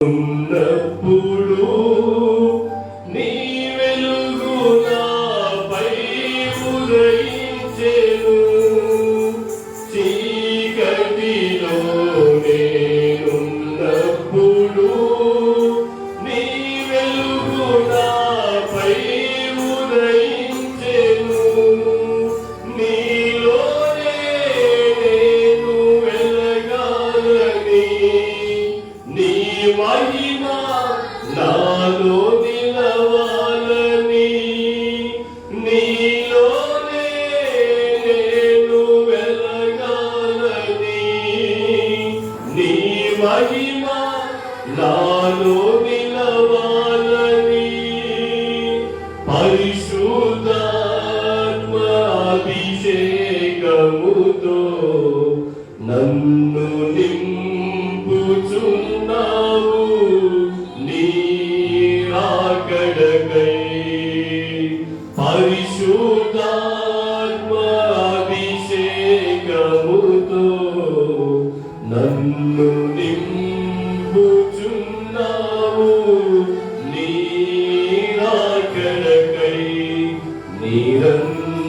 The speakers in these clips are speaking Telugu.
ఉన్నప్పుడు నీ వెలుగు నాపై ఉదయించెను. చీకటిలో నేనున్నప్పుడు నీ వెలుగు నాపై ఉదయించెను. నీలోనే నేను వెలగాలని నీ మహిమ నాలో నిలవాలని, నీలోనే నేను వెలగాలని, నీ మహిమ నాలో నిలవాలని, పరిశుద్ధాత్మ అభిషేకముతో నన్ను నింపుచున్నావు నీ రాకడకై. పరిశుద్ధాత్మ అభిషేకముతో నన్ను నింపుచున్నావు నీ రాకడకై. నిరంతరం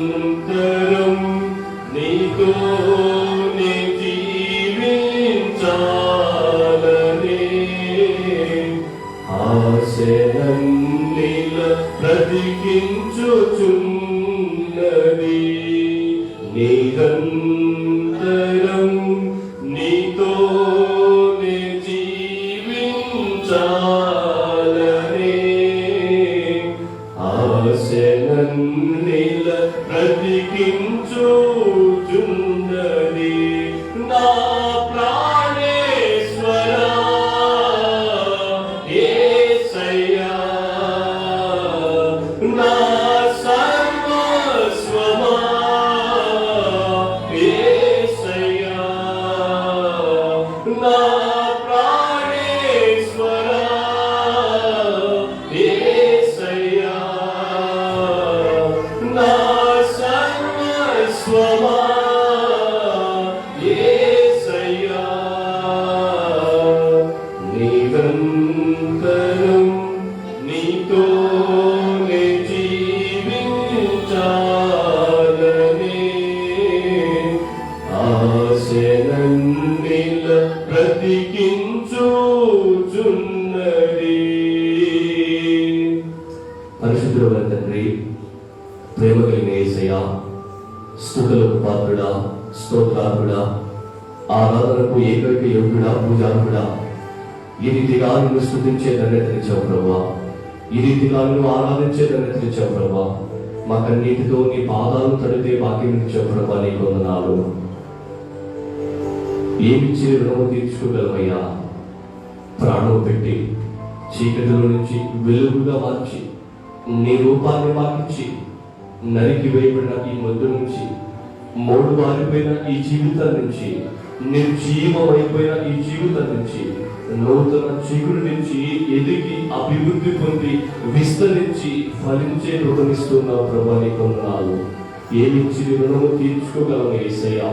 నీతోనే జీవించాలనే ఆశనన్నిల బ్రతికించుచున్నది. నిరంతరం నీతోనే జీవించాలనే ఆశనన్నిల బ్రతికించుచున్నది. నా ప్రాణేశ్వరా యేసయ్యా, నా సర్వస్వమా యేసయ్యా, నా ప్రాణేశ్వరా యేసయ్యా, నా సర్వస్వమా యేసయ్యా. నిరంతరం నీతోనే జీవించాలనే ఆశనన్నిల బ్రతికించుచున్నది. పరిశుద్ధుడైన తండ్రి, ప్రేమ కలిగిన యేసయ్యా, స్తుతులకు పాత్రుడా, స్తోత్రార్హుడా, ఆరాధనకు ఏకైక యోగ్యుడా, పూజార్హుడా, ఈ రీతిగా నిన్ను స్తుతించే ధన్యతనిచ్చావు ప్రభువా, ఈ రీతిగా నిన్ను ఆరాధించే ధన్యతనిచ్చావు ప్రభువా. మా కన్నీటితో నీ పాదాలు తడితే భాగ్యం ఇచ్చావు ప్రభువా, నీకు వందనాలు. ఏమిచ్చి రుణము తీర్చుకోగలమయ్యా? ప్రాణం పెట్టి చీకటిలో నుంచి వెలుగుగా మార్చి నీ రూపాన్ని మాకిచ్చి నరికి వేయబడిన ఈ మొద్దు నుంచి, మూడు వారిపోయిన ఈ జీవితం నుంచి, నిర్జీవమైపోయిన ఈ జీవితం నుంచి, నూతన చిగురు నుంచి ఎదిగి అభివృద్ధి పొంది విస్తరించి ఫలించే రుణమిస్తున్నావు ప్రభా, నీకు వందనాలు. ఏమిచ్చి రుణము తీర్చుకోగలము యేసయ్యా?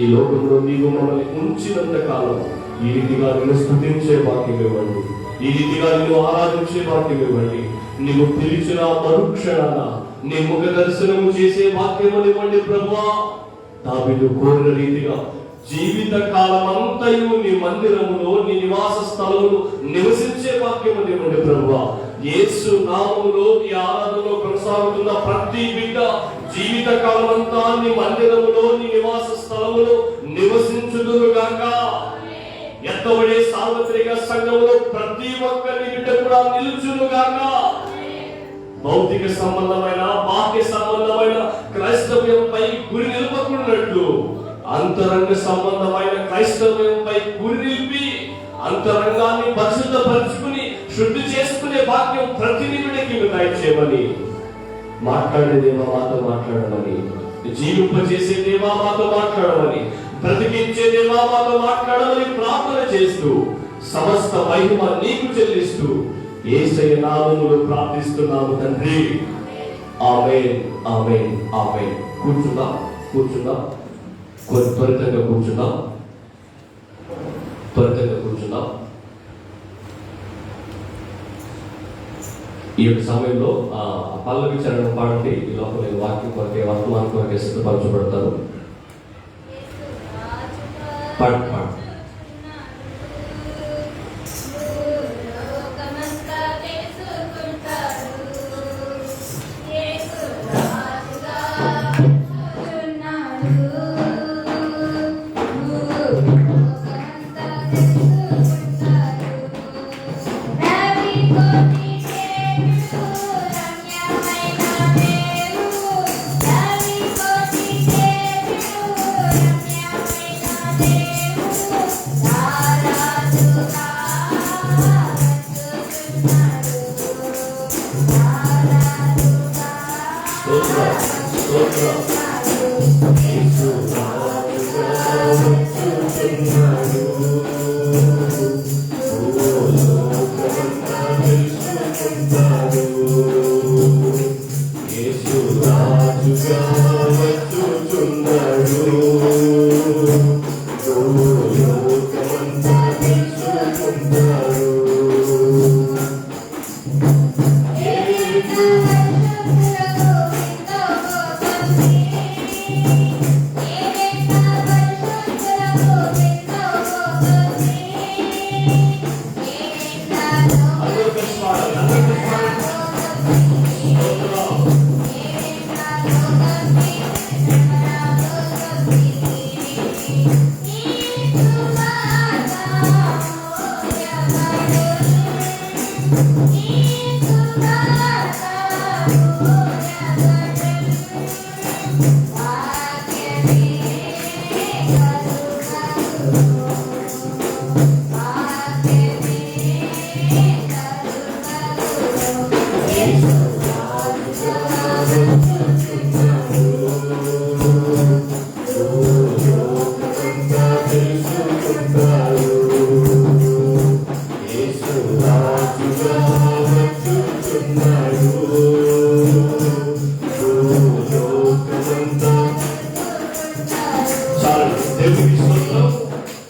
ఈ లోకంలో నీవు మమ్మల్ని ఉంచినంత కాలం ఈ రీతిగా నిన్ను స్తుతించే భాగ్యం ఇవ్వండి, ఈ రీతిగా నిన్ను ఆరాధించే భాగ్యం ఇవ్వండి. నీవు పిలిచిన మరుక్షణాన నీ ముఖ దర్శనము చేసే భాగ్యము ఇవ్వండి ప్రభువా. దావీదు కోరిన రీతిగా జీవిత కాలమంతయు నీ మందిరములో, నీ నివాస స్థలములో నివసించే భాగ్యము ఇవ్వండి ప్రభువా. యేసు నామములో ఈ ఆరాధనలో కొనసాగుతున్న ప్రతి బిడ్డ జీవిత కాలమంతా నీ మందిరములో, నీ నివాస స్థలములో నివసించుదురుగాక. ఎత్తబడే సార్వత్రిక సంఘములో ప్రతి ఒక్కరి బిడ్డ కూడా నిలుచునుగాక. భౌతిక సంబంధమైన, బాహ్య సంబంధమైన క్రైస్తవ్యంపై గురి నిలుపకున్నట్లు అంతరంగ సంబంధమైన క్రైస్తవ్యంపై గురి నిలిపి అంతరంగాన్ని పరిశుద్ధపరుచుకుని శుద్ధి చేసుకునే భాగ్యం ప్రతినిధుడికి దయచేయమని, మాట్లాడే దేవా మాతో మాట్లాడమని, జీవింపజేసే దేవా మాతో మాట్లాడమని, బ్రతికించే దేవా మాతో మాట్లాడమని ప్రార్థన చేస్తూ సమస్త మహిమ నీకు చెల్లిస్తూ యేసయ్య నామములో ప్రార్థిస్తున్నాము తండ్రి. ఆమేన్, ఆమేన్, ఆమేన్. కూర్చుందాం, కూర్చుందాం, త్వరితంగా కూర్చుందాం. ఈ యొక్క సమయంలో పల్లవి చరణం పాడండి. ఈ లోపల నేను వాక్యం కొరకే వర్తమానం కొరకే సిద్ధపరచబడతాను. పాడు పాడు.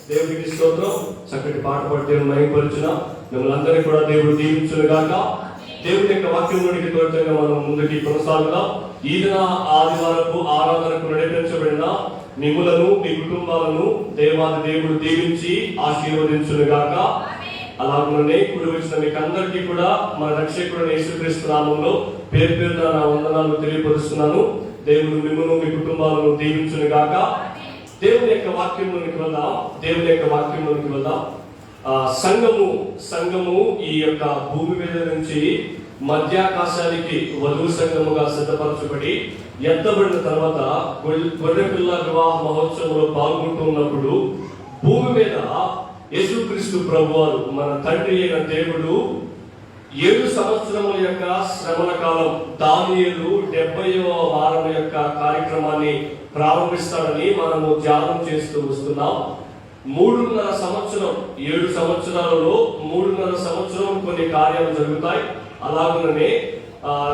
దేవునికి స్తోత్రం. చక్కటి పాట పాడి దేవుని మహిమపరచున. మిమ్మల్ని అందరినీ కూడా దేవుడు దీవించును గాక. దేవుని యొక్క వాక్యంలోనికి త్వరితంగా మనం ముందుకి కొనసాగుదాం. ఈ దిన ఆదివారపు ఆరాధనకు నడిపించబడిన మిమ్ములను మీ కుటుంబాలను దేవాది దేవుడు దీవించి ఆశీర్వదించును గాక. అలాగే కుడి వచ్చిన మీకు అందరికీ కూడా మన రక్షకుడు యేసుక్రీస్తు నామములో పేరు పేరున నా వందనాలు తెలియపరుస్తున్నాను. దేవుడు మిమ్మును మీ కుటుంబాలను దీవించును గాక. దేవుని యొక్క వాక్యంలోనికి వెళ్దాం. దేవుని యొక్క వాక్యంలోనికి వెళ్దాం. సంఘము ఈ యొక్క భూమి మీద నుంచి మధ్యాకాశానికి వధువు సంఘముగా సిద్ధపరచబడి ఎత్తబడిన తర్వాత గొర్రెపిల్ల వివాహ మహోత్సవంలో పాల్గొంటూ ఉన్నప్పుడు భూమి మీద యేసుక్రీస్తు ప్రభువారు మన తండ్రి అయిన దేవుడు 7 సంవత్సరముల యొక్క శ్రమల కాలం దానియేలు 70వ వారం యొక్క కార్యక్రమాన్ని ప్రారంభిస్తాడని మనము ధ్యానం చేస్తూ వస్తున్నాం. 3.5 సంవత్సరం 7 సంవత్సరాలలో 3.5 సంవత్సరం కొన్ని కార్యాలు జరుగుతాయి. అలాగనే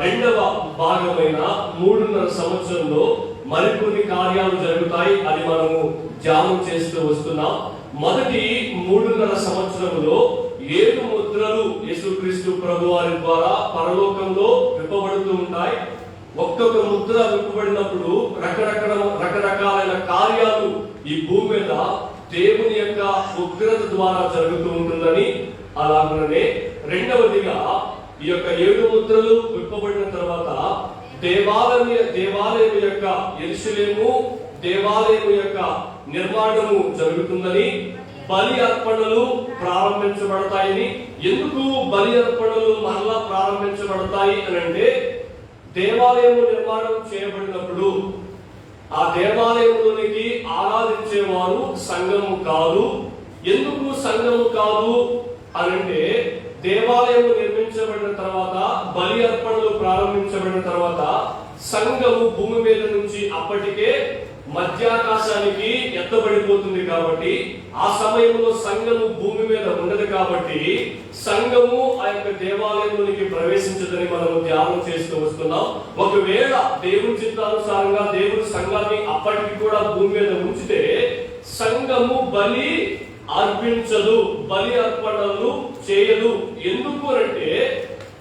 రెండవ భాగమైన 3.5 సంవత్సరంలో మరికొన్ని కార్యాలు జరుగుతాయి. అది మనము ధ్యానం చేస్తూ వస్తున్నాం. మొదటి 3.5 సంవత్సరంలో 7 ముద్రలు యేసుక్రీస్తు ప్రభువారి ద్వారా పరలోకంలో విప్పబడుతూ ఉంటాయి. ఒక్కొక్క ముద్ర విప్పబడినప్పుడు రకరకాలైన కార్యాలు ఈ భూమి మీద దేవుని యొక్క ఉగ్రత ద్వారా జరుగుతూ ఉంటుందని. అలాగనే రెండవదిగా ఈ యొక్క 7 ముద్రలు విప్పబడిన తర్వాత దేవాలయం యొక్క యెరూషలేము దేవాలయం యొక్క నిర్మాణము జరుగుతుందని, బలి అర్పణలు ప్రారంభించబడతాయని. ఎందుకు బలి అర్పణలు మరలా ప్రారంభించబడతాయి అని అంటే, దేవాలయం నిర్మాణం చేయబడినప్పుడు ఆ దేవాలయంలోనికి ఆరాధించేవారు సంఘము కాదు. ఎందుకు సంఘము కాదు అనంటే, దేవాలయం నిర్మించబడిన తర్వాత బలి అర్పణలు ప్రారంభించబడిన తర్వాత సంఘము భూమి మీద నుంచి అప్పటికే మధ్యాకాశానికి ఎత్తబడిపోతుంది కాబట్టి ఆ సమయంలో సంఘము భూమి మీద ఉండదు కాబట్టి సంఘము ఆ యొక్క దేవాలయంలోనికి ప్రవేశించదని మనము ధ్యానం చేస్తూ వస్తున్నాం. ఒకవేళ దేవుని చిత్తానుసారంగా దేవుని సంఘాన్ని అప్పటికి కూడా భూమి మీద ఉంచితే సంఘము బలి అర్పించదు, బలి అర్పణలు చేయదు. ఎందుకు అంటే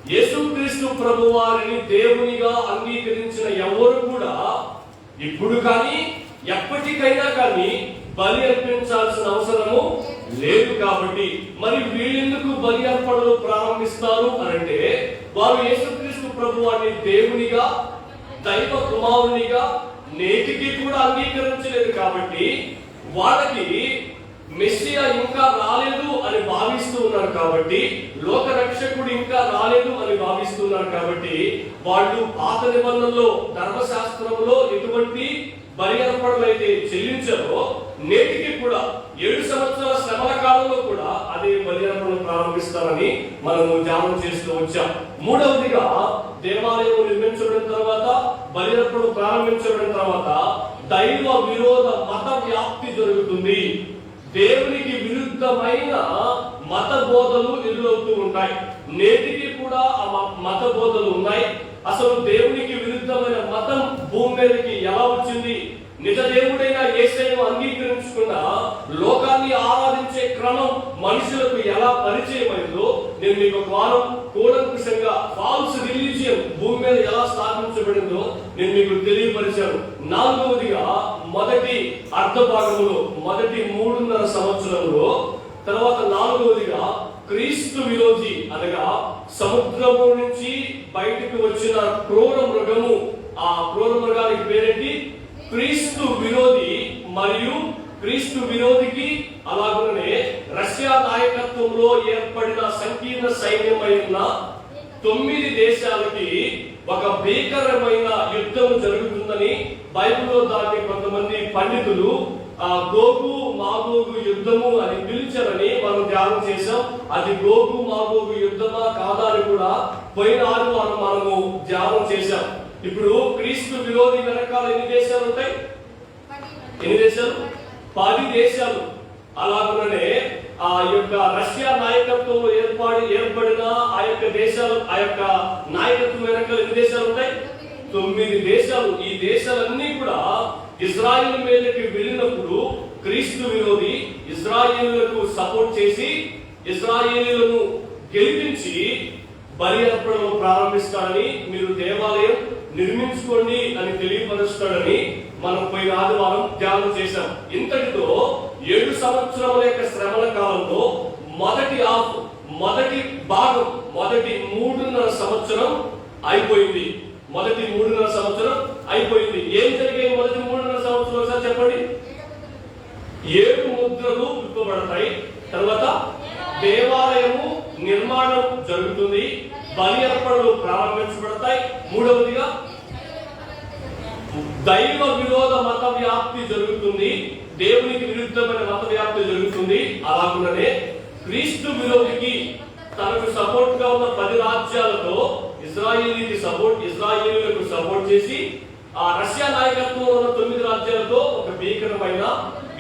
యేసుక్రీస్తు ప్రభువారిని దేవునిగా అంగీకరించిన ఎవరు కూడా ఇప్పుడు కానీ ఎప్పటికైనా కానీ బలి అర్పించాల్సిన అవసరము లేదు. కాబట్టి మరి వీళ్ళెందుకు బలి అర్పణలు ప్రారంభిస్తారు అనంటే, వారు యేసుక్రీస్తు ప్రభువారిని దేవునిగా దైవ కుమారునిగా నేటికి కూడా అంగీకరించలేదు. కాబట్టి వాళ్ళకి మెస్సియా ఇంకా రాలేదు అని భావిస్తూ ఉన్నారు. కాబట్టి లోక రక్షకుడు ఇంకా రాలేదు అని భావిస్తున్నారు. కాబట్టి వాళ్ళు పాత నిబంధనలో ధర్మశాస్త్రంలో ఎటువంటి బలి అర్పణలు అయితే చెల్లించారో, నేటికి కూడా 7 సంవత్సరాల శ్రమల కాలంలో కూడా అదే బలి అర్పణలు ప్రారంభిస్తారని మనము ధ్యానం చేస్తూ వచ్చాం. మూడవదిగా, దేవాలయం నిర్మించబడిన తర్వాత, బలి అర్పణలు ప్రారంభించబడిన తర్వాత దైవ విరోధ మత వ్యాప్తి జరుగుతుంది. దేవునికి విరుద్ధమైన మత బోధలు ఎదురవుతూ ఉంటాయి. నేటికి కూడా ఆ మత బోధలు ఉన్నాయి. అసలు దేవునికి విరుద్ధమైన మతం భూమి మీదకి ఎలా వచ్చింది? నిజ దేవుడైన యేసయ్యను అంగీకరించకుండా లోకాన్ని ఆరాధించే క్రమం మనుషులకు ఎలా పరిచయమైందో నేను మీకు ఒక వారం కూలంకుషంగా ఫాల్స్ రిలీజియన్ భూమి మీద ఎలా స్థాపించబడిందో నేను మీకు తెలియపరిచాను. నాలుగవదిగా, మొదటి అర్ధ భాగంలో, మొదటి 3.5 సంవత్సరంలో, తర్వాత నాలుగవదిగా క్రీస్తు విరోధి అనగా సముద్రము నుంచి బయటకు వచ్చిన క్రూర మృగము. ఆ క్రూర మృగానికి పేరేంటి? క్రీస్తు విరోధి. మరియు క్రీస్తు విరోధికి అలాగనే రష్యా నాయకత్వంలో ఏర్పడిన సంకీర్ణ సైన్యమైన 9 దేశాలకి ఒక భీకరమైన యుద్ధం జరుగుతుందని బైబిల్లో దాన్ని కొంతమంది పండితులు గోగు మాగోగు యుద్ధము అని పిలిచారని మనం ధ్యానం చేశాం. అది గోగు మాగోగు యుద్ధమా కాదా అని కూడా పోయిన ఆదివారం మనము ధ్యానం చేశాం. ఇప్పుడు క్రీస్తు విరోధి వెనకాల ఎన్ని దేశాలు ఉంటాయి? ఎన్ని దేశాలు? 10 దేశాలు. అలాగనే ఆ యొక్క రష్యా నాయకత్వంలో ఏర్పడిన ఆ యొక్క దేశాలు, ఆ యొక్క నాయకత్వం వెనకాల ఎన్ని దేశాలు ఉంటాయి? 9 దేశాలు. ఈ దేశాలన్నీ కూడా ఇజ్రాయిల్ మీదకి వెళ్ళినప్పుడు క్రీస్తు విరోధి ఇజ్రాయిలీలకు సపోర్ట్ చేసి ఇజ్రాయిలీలను గెలిపించి బలి అర్పణలు ప్రారంభిస్తాడని, మీరు దేవాలయం నిర్మించుకోండి అని తెలియపరుస్తాడని మనం పోయిన ఆదివారం ధ్యానం చేశాం. ఇంతటితో 7 సంవత్సరాల యొక్క శ్రమల కాలంలో మొదటి భాగం, మొదటి 3.5 సంవత్సరం అయిపోయింది. మొదటి 3.5 సంవత్సరం అయిపోయింది. ఏం జరిగాయి మొదటి 3.5 సంవత్సరం? సార్ చెప్పండి. 7 ముద్రలు విప్పబడతాయి. తర్వాత దేవాలయము నిర్మాణం జరుగుతుంది. బలి అర్పణలు ప్రారంభించబడతాయి. మూడవదిగా దైవ విరోధ మత వ్యాప్తి జరుగుతుంది. దేవునికి విరుద్ధమైన మత వ్యాప్తి జరుగుతుంది. అలాగుననే క్రీస్తు విరోధికి తనకు సపోర్ట్ గా ఉన్న 10 రాజ్యాలతో ఇజ్రాయేలీలకు సపోర్ట్ చేసి ఆ రష్యా నాయకత్వంలో ఉన్న 9 రాజ్యాలతో ఒక భీకరమైన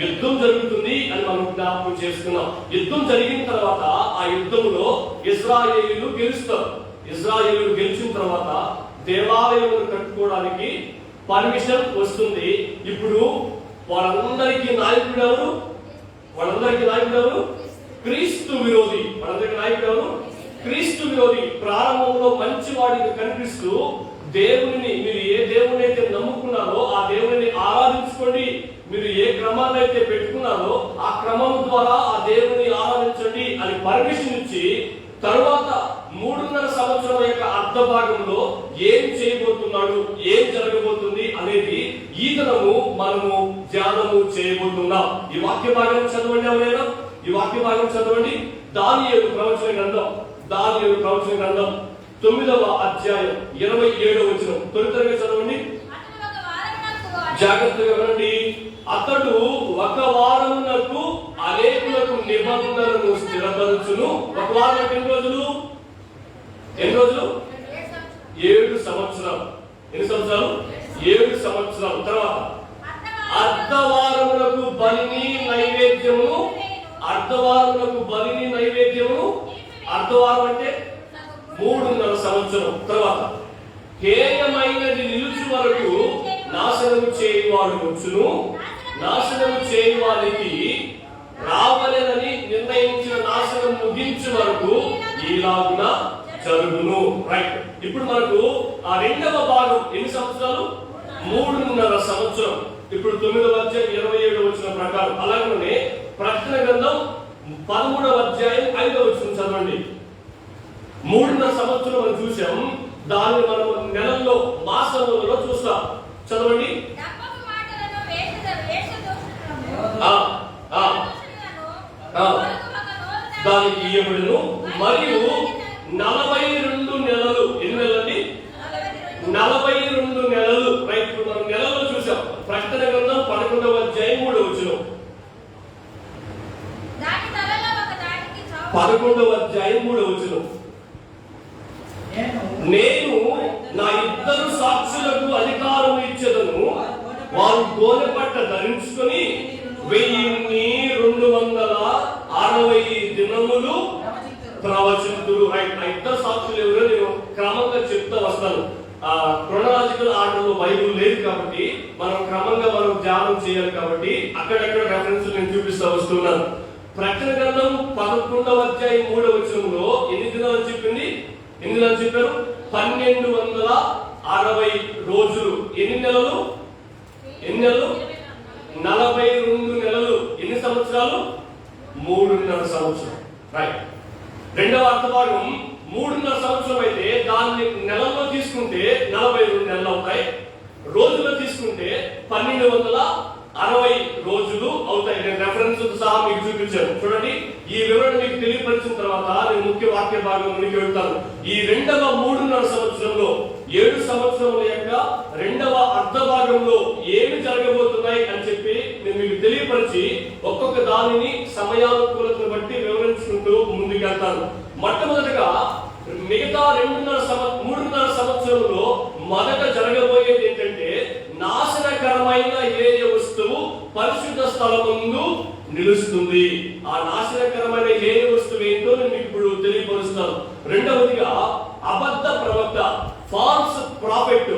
యుద్ధం జరుగుతుంది అని మనం జ్ఞాపకం చేసుకున్నాం. యుద్ధం జరిగిన తర్వాత ఆ యుద్ధంలో ఇజ్రాయేలీలు గెలుస్తారు. ఇజ్రాయేలీలు గెలిచిన తర్వాత దేవాలయం కట్టుకోవడానికి పర్మిషన్ వస్తుంది. ఇప్పుడు వాళ్ళందరికీ నాయకుడు ఎవరు? క్రీస్తు విరోధి. వాళ్ళందరికీ నాయకుడు ఎవరు? క్రీస్తు విరోధి. ప్రారంభంలో మంచి వాడికి కనిపిస్తూ దేవుని, మీరు ఏ దేవుని అయితే నమ్ముకున్నారో ఆ దేవుని ఆరాధించుకోండి, మీరు ఏ క్రమాన్ని అయితే పెట్టుకున్నారో ఆ క్రమం ద్వారా ఆ దేవుని ఆరాధించండి అని పర్మిషన్ ఇచ్చి, తరువాత 3.5 సంవత్సరం యొక్క అర్ధ భాగంలో ఏం చేయబోతున్నాడు, ఏం జరగబోతుంది అనేది ఈ దినము మనము ధ్యానము చేయబోతున్నాం. ఈ వాక్య భాగం చదవండి. ఎవరైనా ఈ వాక్య భాగం చదవండి. దానియేలు ప్రవచన గ్రంథం 9వ అధ్యాయం 27వ వచనం. త్వరితగా చదవండి, జాగ్రత్తగా వినండి. అతడు 1 వారమునకు అనేకులకు నిబంధనలను స్థిరపరచును. 1 వారం ఎన్ని రోజులు? 7 సంవత్సరాలు. ఎన్ని సంవత్సరాలు? 7 సంవత్సరాలు. తర్వాత అర్ధవారములకు బలిని నైవేద్యమును. అర్ధవారం అంటే 3.5 సంవత్సరం. తర్వాత హేయమైనది నిలుచు వరకు నాశనము చేయవాడు వచ్చును. నాశనము చేయవానికి రావలెనని నిర్ణయించిన నాశనం ముగించే వరకు ఇలాగున జరుగును. రైట్. ఇప్పుడు మనకు ఆ రెండవ భాగం ఎన్ని సంవత్సరాలు? 3.5 సంవత్సరం. ఇప్పుడు 9వ అధ్యాయం 27 వచ్చిన ప్రకారం. అలాగే ప్రకటన గ్రంథం 13వ అధ్యాయం 5వ వచనం చదవండి. 3.5 సంవత్సరం మనం చూసాం. దాన్ని మనం నెలల్లో మాసములలో చూస్తాం. చదవండి. దానికి ఇయ్యబడును మరియు 42 నెలలు. ఎన్ని నెలలండి? 42 నెలలు. రైట్. ఇప్పుడు మనం నెలల్లో చూసాం. ప్రకటన గ్రంథం 11వ అధ్యాయం 3వ వచనం. 11వ అధ్యాయం 3వ వచనం. నేను నా ఇద్దరు సాక్షులకు అధికారం ఇచ్చేదను, వారు గోనె పట్ట ధరించుకొని 1260 దినములు ప్రవచింతురు. రైట్. ఆ ఇద్దరు సాక్షులు ఎవరో నేను క్రమంగా చెప్తా వస్తాను. క్రోనలాజికల్ ఆర్డర్ లో బైబుల్ లేదు కాబట్టి మనం క్రమంగా మనం ధ్యానం చేయాలి కాబట్టి అక్కడక్కడ రెఫరెన్స్ నేను చూపిస్తా వస్తున్నాను. ప్రకటన గ్రంథం 11వ అధ్యాయం 3వ వచనంలో ఎన్ని దినాలు చెప్పింది? ఎన్ని దినాలు చెప్పారు? 1260 రోజులు. ఎన్ని నెలలు? 42 నెలలు. ఎన్ని సంవత్సరాలు? 3.5 సంవత్సరం. రైట్. రెండవ అర్థభాగం 3.5 సంవత్సరం అయితే దాన్ని నెలల్లో తీసుకుంటే 42 నెలలు అవుతాయి. రోజుల్లో తీసుకుంటే 1260 రోజులు అవుతాయి. నేను రెఫరెన్స్ సహా మీకు చూపించాను. చూడండి. ఈ వివరణ మీకు తెలియపరిచిన తర్వాత నేను ముఖ్య వాక్య భాగంలోకి వెళ్తాను. ఈ రెండవ 3.5 సంవత్సరంలో 7 సంవత్సరముల యొక్క రెండవ అర్ధ భాగంలో ఏమి జరగబోతున్నాయి అని చెప్పి నేను మీకు తెలియపరిచి ఒక్కొక్క దానిని సమయానుకూలతను బట్టి వివరించుకుంటూ ముందుకెళ్తాను. మొట్టమొదటిగా మిగతా 3.5 సంవత్సరంలో మొదట జరగబోయేది ఏంటంటే నాశనకరమైన ఏ వస్తువు పరిశుద్ధ స్థలమందు నిలుస్తుంది. ఆ నాశనకరమైన ఏ వస్తువు ఏంటో నేను మీకు ఇప్పుడు తెలియపరుస్తాను. రెండవదిగా అబద్ధ ప్రవక్త, ఫాల్స్ ప్రాఫెట్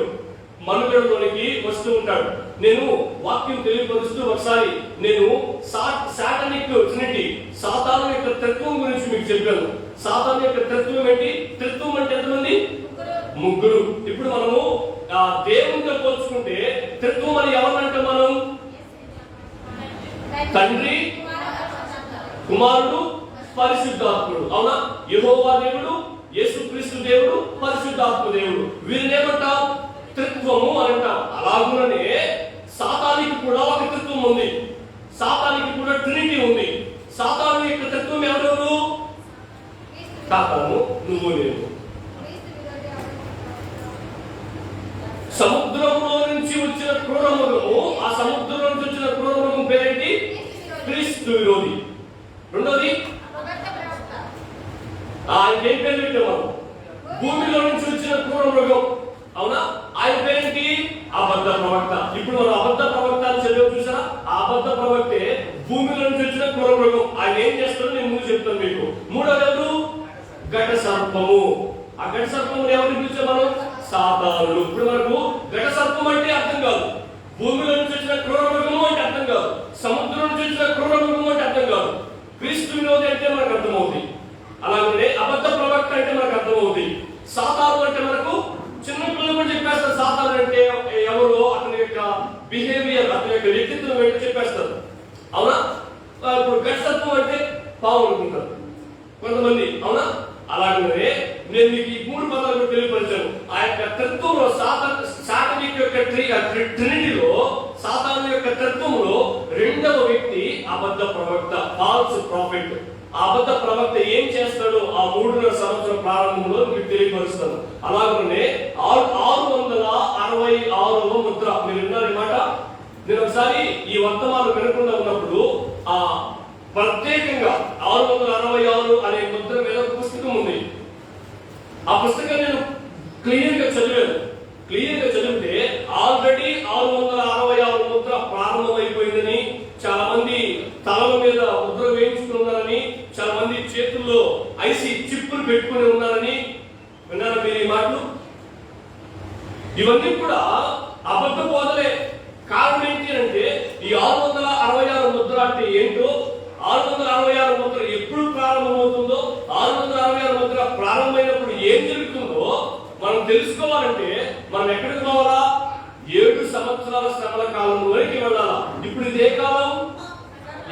మనుగడలోనికి వస్తూ ఉంటాడు. నేను వాక్యం తెలియపరుస్తూ ఒకసారి నేను సాటానిక్ ట్రినిటీ, సాతాను యొక్క తత్వం గురించి మీకు చెప్పాను. సాతాను యొక్క తత్వం ఏంటి? తత్వం అంటే ఎంతమంది? ముగ్గురు. ఇప్పుడు మనము దేవునితో పోల్చుకుంటే తత్వం అని ఎవరంటే మనం తండ్రి, కుమారుడు, పరిశుద్ధాత్ముడు. అవునా? యెహోవా దేవుడు, యేసుక్రీస్తు దేవుడు, పరిశుద్ధాత్మ దేవుడు. వీరిని ఏమంటాం? త్రిత్వము అని అంటాం. అలాగుననే సాతానికి కూడా ఒక త్రిత్వం ఉంది. సాతానికి కూడా ట్రినిటీ ఉంది. సాతాను యొక్క త్రిత్వం ఎవరెవరు? సాతాను, నువ్వు, నేను. సముద్రంలో నుంచి వచ్చిన క్రూరమృగము, ఆ సముద్రం నుంచి వచ్చిన క్రూరమృగం పేరేంటి? క్రీస్తు విరోధి. రెండోది ఆయనకేం పేరు పెట్టాం మనం? భూమిలో నుంచి వచ్చిన క్రూరమృగం. అవునా? ఆయన పేరేంటి? అబద్ధ ప్రవక్త. ఇప్పుడు మనం అబద్ధ ప్రవక్త అని చదివి చూసారా? ఆ అబద్ధ ప్రవక్తే భూమిలో నుంచి వచ్చిన క్రూరమృగం. ఆయన ఏం చేస్తాడో నేను ముందు చెప్తాను మీకు. మూడోది ఎవరు? ఘట సర్పము. ఆ ఘట సర్పము ఎవరిని పిలిచాం మనం? సాతానుడు. ఇప్పుడు మనకు ఘట సర్పం అంటే అర్థం కాదు, భూమిలో నుంచి వచ్చిన క్రూరమృగము అంటే అర్థం కాదు, సముద్రం నుంచి వచ్చిన క్రూరమృగము అంటే అర్థం కాదు. క్రీస్తు విరోధి అంటే మనకు అర్థమవుతుంది. అలాగే అబద్ధ ప్రవక్త అంటే మనకు అర్థమవుతుంది. సాతాను అంటే మనకు చిన్న పిల్లలు కూడా చెప్పేస్తారు. సాతాను అంటే ఎవరో అతని యొక్క బిహేవియర్, అతని యొక్క వ్యక్తిత్వం ఏంటో చెప్పేస్తారు. అవునా? ఇప్పుడు ఘట సర్పం అంటే పాము అనుకుంటారు కొంతమంది. అవునా? అలాగే నేను మీకు ఈ 3 పదాలు తెలియపరిచాను. ఆ యొక్క తత్వంలో సాతానిక్ యొక్క ట్రినిటీలో, సాతాను యొక్క తత్వంలో రెండవ వ్యక్తి అబద్ధ ప్రవక్త, ఫాల్స్ ప్రాఫెట్. ఆ అబద్ధ ప్రవక్త ఏం చేస్తాడో ఆ 3.5 సంవత్సరం ప్రారంభంలో మీకు తెలియపరుస్తాను. అలాగనే 666వ ముద్ర. మీరు విన్నారు ఈ మాట? నేను ఒకసారి ఈ వర్తమానం వినకుండా ఉన్నప్పుడు ఆ ప్రత్యేకంగా 666 అనే ముద్ర మీద ఒక పుస్తకం ఉంది. ఆ పుస్తకం నేను క్లియర్ గా చదివాను. క్లియర్ గా చదివితే ఆల్రెడీ 666 ముద్ర ప్రారంభమైపోయిందని, చాలా మంది తలల మీద ముద్ర వేయించుకున్నారని, చాలా మంది చేతుల్లో ఐసీ చిప్పులు పెట్టుకుని ఉన్నారని విన్నారా మీరు ఈ మాటలు? ఇవన్నీ కూడా అబద్ధ బోధలే. కారణం ఏంటి అంటే ఈ 666 ముద్ర అంటే ఏంటో, 666 ముద్ర ఎప్పుడు ప్రారంభమవుతుందో, 666 ముద్ర ప్రారంభమైనప్పుడు ఏం తెలుసుకోవాలంటే మనం ఎక్కడికి పోవాలా? 7 సంవత్సరాల శ్రమల కాలంలోకి వెళ్ళాలా. ఇప్పుడు ఇది ఏ కాలం?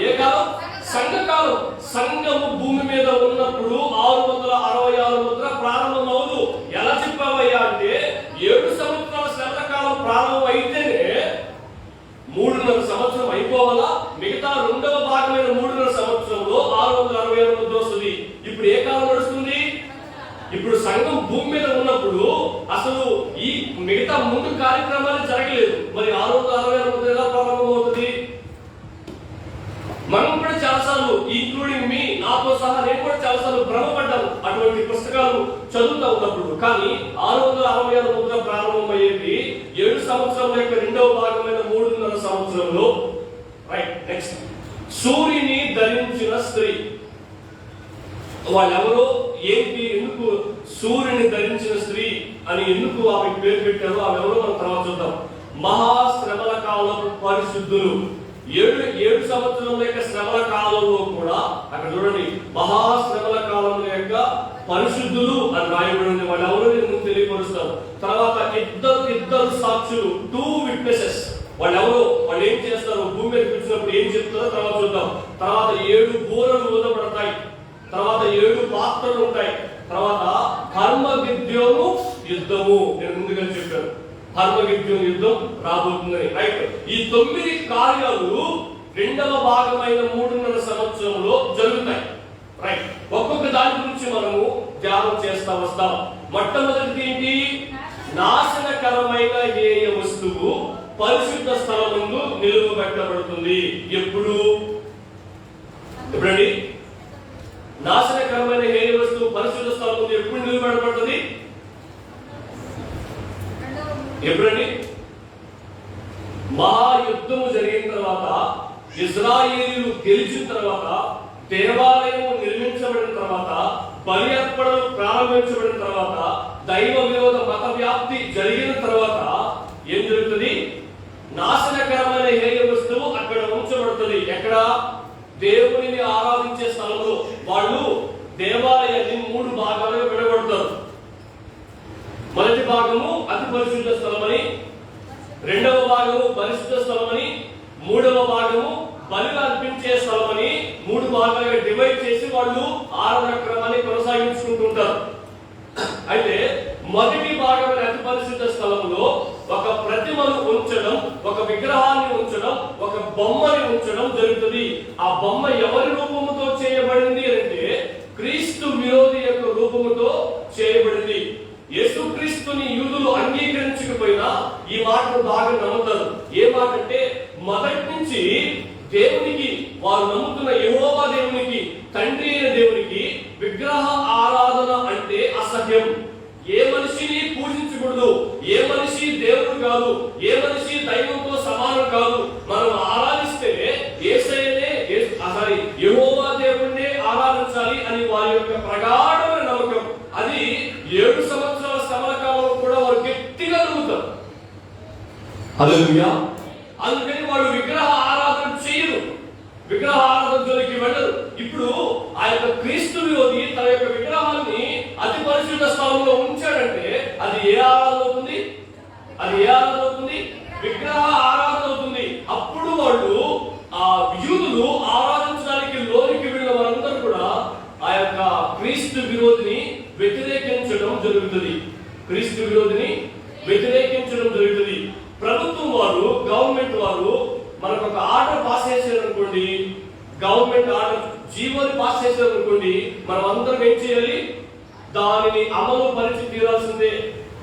ఏ కాలం? సంఘకాలం. సంఘము భూమి మీద ఉన్నప్పుడు 666 ముద్ర ప్రారంభం అవదు. ఎలా చెప్పావయ్యా అంటే 7 సంవత్సరాల శ్రమల కాలం ప్రారంభం అయితేనే 3.5 సంవత్సరం అయిపోవాలా. మిగతా రెండవ భాగమైన 3.5 సంవత్సరంలో 666 ముద్ర వస్తుంది. ఇప్పుడు ఏ కాలం నడుస్తుంది? ఇప్పుడు సంఘం భూమి మీద ఉన్నప్పుడు అసలు ఈ మిగతా ముందు కార్యక్రమాలు జరగలేదు. మరి 666 ముద్ర ఎలా ప్రారంభం అవుతుంది? మనం కూడా చాలాసార్లు, ఇంక్లూడింగ్ మీ, నాతో సహా నేను కూడా చాలాసార్లు భ్రమపడ్డాను అటువంటి పుస్తకాలు చదువుతా ఉన్నప్పుడు. కానీ 666 ముద్ర ప్రారంభమయ్యేది 7 సంవత్సరాల యొక్క రెండవ భాగమైన 3.5 సంవత్సరంలో. Right, next. సూర్యుని ధరించిన స్త్రీ. వాళ్ళెవరో, ఏంటి, ఎందుకు సూర్యుని ధరించిన స్త్రీ అని ఎందుకు ఆమెకు పేరు పెట్టారో ఆమె ఎవరో మనం తర్వాత చూద్దాం. మహాశ్రమల కాలపు పరిశుద్ధులు. 7 సంవత్సరాల యొక్క శ్రమల కాలంలో కూడా అక్కడ చూడండి, మహాశ్రమల కాలంలో యొక్క పరిశుద్ధులు అని రాయబడింది. వాళ్ళు ఎవరో నేను తెలియపరుస్తారు. తర్వాత ఇద్దరు సాక్షులు, 2 witnesses. వాళ్ళు ఎవరో, వాళ్ళు ఏం చేస్తారు, భూమి మీద కూర్చున్నప్పుడు ఏం చెప్తారో తర్వాత చూద్దాం. తర్వాత 7 బూరలు ఊదబడతాయి. తర్వాత 7 పాత్రలు ఉంటాయి. తర్వాత హర్మగిద్యోను యుద్ధము. నేను ముందుగా చెప్పాను, హర్మగిద్యోను యుద్ధం రాబోతుందని. రైట్, ఈ 9 కార్యాలు రెండవ భాగమైన 3.5 సంవత్సరంలో జరుగుతాయి. రైట్, ఒక్కొక్క దాని గురించి మనము ధ్యానం చేస్తా వస్తాం. మొట్టమొదటి ఏంటి? నాశనకరమైన హేయ వస్తువు పరిశుద్ధ స్థలమందు నిలువబెట్టబడుతుంది. ఎప్పుడండి నాశనకరమైన హేయ వస్తువు పరిశుద్ధ స్థలం ముందు ఎప్పుడు నిలబెట్టబడుతుంది? ఎప్పుడండి? మహాయుద్ధము జరిగిన తర్వాత, ఇజ్రాయేలీలు గెలిచిన తర్వాత, దేవాలయం నిర్మించబడిన తర్వాత, బలి అర్పణలు ప్రారంభించబడిన తర్వాత, దైవ విరోధ మత వ్యాప్తి జరిగిన తర్వాత ఏం జరుగుతుంది? నాశనకరమైన హేయ వస్తువు అక్కడ ఉంచబడుతుంది. ఎక్కడ? దేవునిని ఆరాధించే స్థలంలో. వాళ్ళు దేవాలయాన్ని 3 భాగాలుగా విడగొడతారు. మొదటి భాగము అతి పరిశుద్ధ స్థలమని, రెండవ భాగము పరిశుద్ధ స్థలమని, మూడవ భాగము బలిగా అర్పించే స్థలమని 3 భాగాలుగా డివైడ్ చేసి వాళ్ళు ఆరాధన క్రమాన్ని కొనసాగించుకుంటుంటారు. అయితే మొదటి భాగమైన అతి పరిశుద్ధ స్థలంలో ఒక ప్రతిమను ఉంచడం, ఒక విగ్రహాన్ని ఉంచడం, ఒక బొమ్మని ఉంచడం జరుగుతుంది. ఆ బొమ్మ ఎవరి రూపముతో చేయబడింది అంటే క్రీస్తు విరోధి యొక్క రూపముతో చేయబడింది. యేసుక్రీస్తుని యూదులు అంగీకరించకపోయినా ఈ మాటను బాగా నమ్ముతారు. ఏ మాట అంటే, మొదటి నుంచి దేవునికి, వారు నమ్ముతున్న యెహోవా దేవునికి, తండ్రి అయిన దేవునికి విగ్రహ ఆరాధన అంటే అసహ్యం. ఏ మనిషిని పూజించకూడదు, ఏ మనిషి దేవుడు కాదు, ఏ మనిషి దైవంతో సమానం కాదు. మనం ఆరాధిస్తే యేసయ్యనే, యెహోవా దేవుణ్ణే ఆరాధించాలి అని వారి యొక్క ప్రగాఢమైన నమ్మకం. అది 7 సంవత్సరాల శ్రమల కాలంలో కూడా వారు గట్టిగా నమ్ముతారు. హల్లెలూయా. అందుకని వాళ్ళు విగ్రహ ఆరాధన చేయరు, విగ్రహ ఆరాధన జోలికి వెళ్ళరు. ఇప్పుడు ఆ యొక్క క్రీస్తు విరోధి తన యొక్క విగ్రహాన్ని అతి పరిశుద్ధ స్థలంలో ఉంచాడంటే అది ఏ ఆరాధన అవుతుంది? అది ఏ ఆరాధన అవుతుంది? విగ్రహ ఆరాధన అవుతుంది. అప్పుడు వాళ్ళు, ఆ యూదులు ఆరాధించడానికి లోనికి వెళ్ళిన వారందరూ కూడా ఆ యొక్క క్రీస్తు విరోధిని వ్యతిరేకించడం జరుగుతుంది. క్రీస్తు విరోధిని వ్యతిరేకించడం జరుగుతుంది. ప్రభుత్వం వారు, గవర్నమెంట్ వారు మనకు ఒక ఆర్డర్ పాస్ చేశారు అనుకోండి, గవర్నమెంట్ ఆర్డర్ జీవోని పాస్ చేశారు అనుకోండి, మనం అందరం ఏం చేయాలి? దానిని అమలు పరిచి తీరాల్సిందే.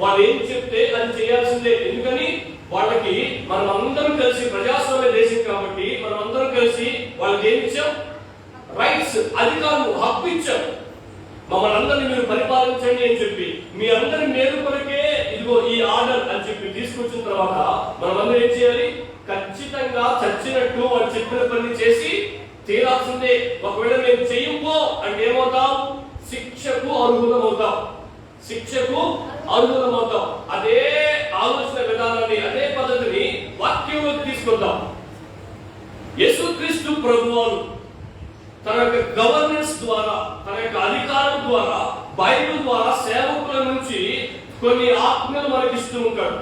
వాళ్ళు ఏం చెప్తే అది చేయాల్సిందే. ఎందుకని? వాళ్ళకి మనం అందరం కలిసి, ప్రజాస్వామ్య దేశం కాబట్టి మనం అందరం కలిసి వాళ్ళకి ఏమి ఇచ్చాం? రైట్స్, అధికారులు, హక్కు ఇచ్చాం. మమ్మల్ని అందరినీ మీరు పరిపాలించండి అని చెప్పి, మీ అందరి మేలు కొరకే ఇదిగో ఈ ఆర్డర్ అని చెప్పి తీసుకొచ్చిన తర్వాత మనం అందరం ఏం చేయాలి? ఖచ్చితంగా చచ్చినట్టు వాళ్ళు చెప్పిన పని చేసి తీరాల్సిందే. ఒకవేళ మేము చెయ్యము అంటే ఏమవుతాం? శిక్షకు అర్హులమవుతాం. శిక్షకు అర్హులమవుతాం. అదే ఆలోచన విధానాన్ని, అదే పద్ధతిని వాక్యంలోకి తీసుకొద్దాం. యేసుక్రీస్తు ప్రభువారు తన యొక్క గవర్నెన్స్ ద్వారా, తన యొక్క అధికారం ద్వారా, బైబిల్ ద్వారా సేవకుల నుంచి కొన్ని ఆజ్ఞలు మనకిస్తూ ఉంటాడు,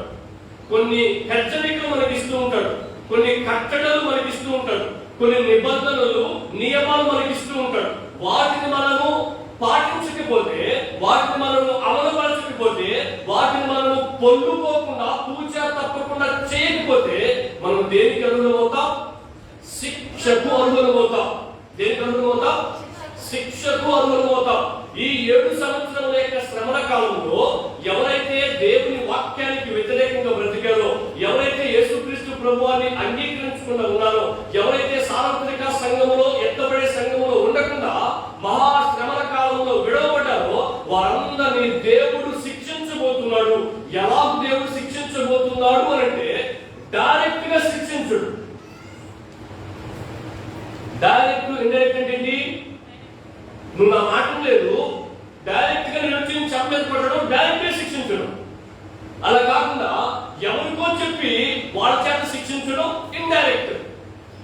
కొన్ని హెచ్చరికలు మనకిస్తూ ఉంటాడు, కొన్ని కట్టడలు మనకిస్తూ ఉంటాడు, కొన్ని నిబంధనలు నియమాలు మనకిస్తూ ఉంటాడు. వాటిని మనము పాటించకపోతే, వాటిని మనము అమలుపరచకపోతే, వాటిని మనము పొందుకోకుండా, పూజ తప్పకుండా చేయకపోతే మనం దేనికి అనుగుణమవుతాం? శిక్షకు అనుగుణమవుతాం. దేనికి అనుగుణమవుతాం? శిక్షకు అనుగుణమవుతాం. ఈ 7 సంవత్సరాల యొక్క శ్రమల కాలంలో ఎవరైతే దేవుని వాక్యానికి వ్యతిరేకంగా బ్రతికారో, ఎవరైతే యేసుక్రీస్తు ప్రభువాన్ని అంగీకరించకుండా ఉన్నారో, ఎవరైతే సార్వత్రిక సంఘములో, ఎత్తబడే సంఘములో ఉండకుండా మహాశ్రమల కాలంలో విడవబడ్డారో వారందరినీ దేవుడు శిక్షించబోతున్నాడు. ఎలా దేవుడు శిక్షించబోతున్నాడు అంటే డైరెక్ట్ గా శిక్షించుడు. డైరెక్ట్ ఇండైరెక్ట్ అంటే ఏంటి? నువ్వు నా మాట లేదు, డైరెక్ట్ గా నేను వచ్చి చెప్పలేదు పడడం, డైరెక్ట్ గా శిక్షించడం. అలా కాకుండా ఎవరికో చెప్పి వాళ్ళ చేత శిక్షించడం ఇండైరెక్ట్.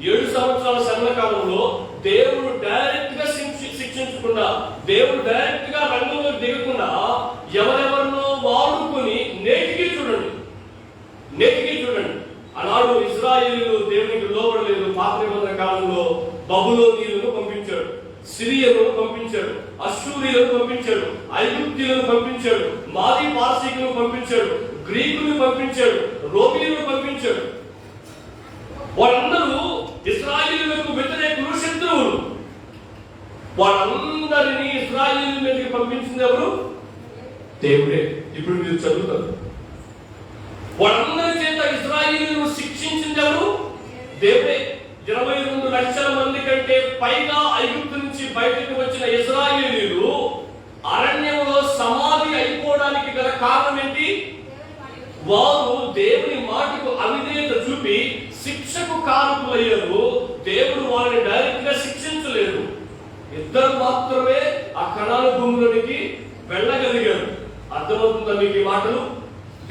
7 సంవత్సరాల శ్రమల కాలంలో దేవుడు డైరెక్ట్ గా శిక్షించకుండా, దేవుడు డైరెక్ట్ గా రంగంలో దిగకుండా ఎవరెవరినో వాడుకొని నేటికి చూడండి. ఆనాడు ఇశ్రాయేలీయులు దేవునికి లోబడలేదు. పాత నిబంధన కాలంలో బబులోనీయులను పంపించాడు, సిరియను పంపించాడు, అశ్షూరీయులను పంపించాడు, ఐగుప్తీయులను పంపించాడు, మాదీ పార్సీకులను పంపించాడు, గ్రీకులను పంపించాడు, రోమీయులను పంపించాడు. వాళ్ళందరూ ఇశ్రాయేలీయులకు వ్యతిరేకులు, శత్రువులు. వాళ్ళందరినీ ఇశ్రాయేలీయుల మీదకి పంపించింది ఎవరు? దేవుడే. ఇప్పుడు మీరు చదువుతారు. వాళ్ళందరి చేత ఇశ్రాయేలీయులను శిక్షించింది ఎవరు? దేవుడే. 22 లక్షల మంది కంటే పైగా ఐగుప్తు నుంచి బయటకు వచ్చిన ఇశ్రాయేలీయులు అరణ్యంలో సమాధి అయిపోవడానికి గల కారణం ఏంటి? వారు దేవుని మాటకు అవిధేయత చూపి శిక్షకు కారకులయ్యారు. దేవుడు వారిని డైరెక్ట్ గా శిక్షించలేదు. 2 మాత్రమే ఆ కనాను భూమిలోనికి వెళ్ళగలిగారు. అర్థమవుతుందా మీకు ఈ మాటలు?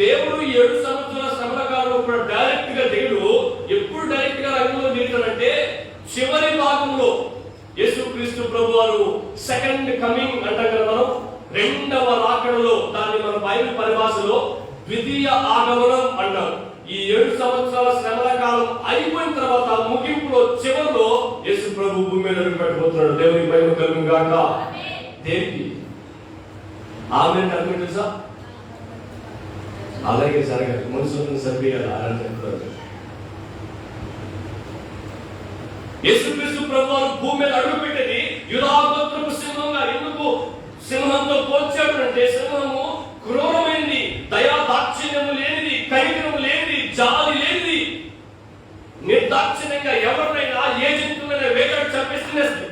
దేవుడు 7 సంవత్సరాల శ్రమల కాలంలో కూడా డైరెక్ట్ గా దిగడు. ఎప్పుడు డైరెక్ట్ గా రంగంలో దిగుతాడంటే చివరి భాగంలో యేసుక్రీస్తు ప్రభు వారు సెకండ్ కమింగ్ అంటాం కదా మనం, 2వ రాకడలో. దాన్ని మన బైబిల్ పరిభాషలో ద్వితీయ ఆగమనం అంటారు. ఈ 7 సంవత్సరాల శ్రమల కాలం అయిపోయిన తర్వాత ముగింపులో చివరిలో యేసు ప్రభు భూమి మీద అడుగు పెట్టబోతున్నాడు. దేవునికి మహిమ కలుగును గాక. దేనికి ఆమేన్ అంటే తెలుసా? అలాగే జరగాలి. మనుషులను సరిపోయాలి. అలా చెప్తారు. యేసుక్రీస్తు ప్రభు వారు భూమి మీద అడుగు పెట్టేది యూదా గోత్రపు సింహంగా. ఎందుకు సింహంతో పోల్చాడు అంటే, సింహము క్రూరమైనది, దయా దాక్షిణ్యము లేనిది, కనికరము లేనిది, జాలి లేనిది, నిర్దాక్షిణ్యంగా ఎవరినైనా ఏ జంతువునైనా వేటాడి చంపేస్తుంది.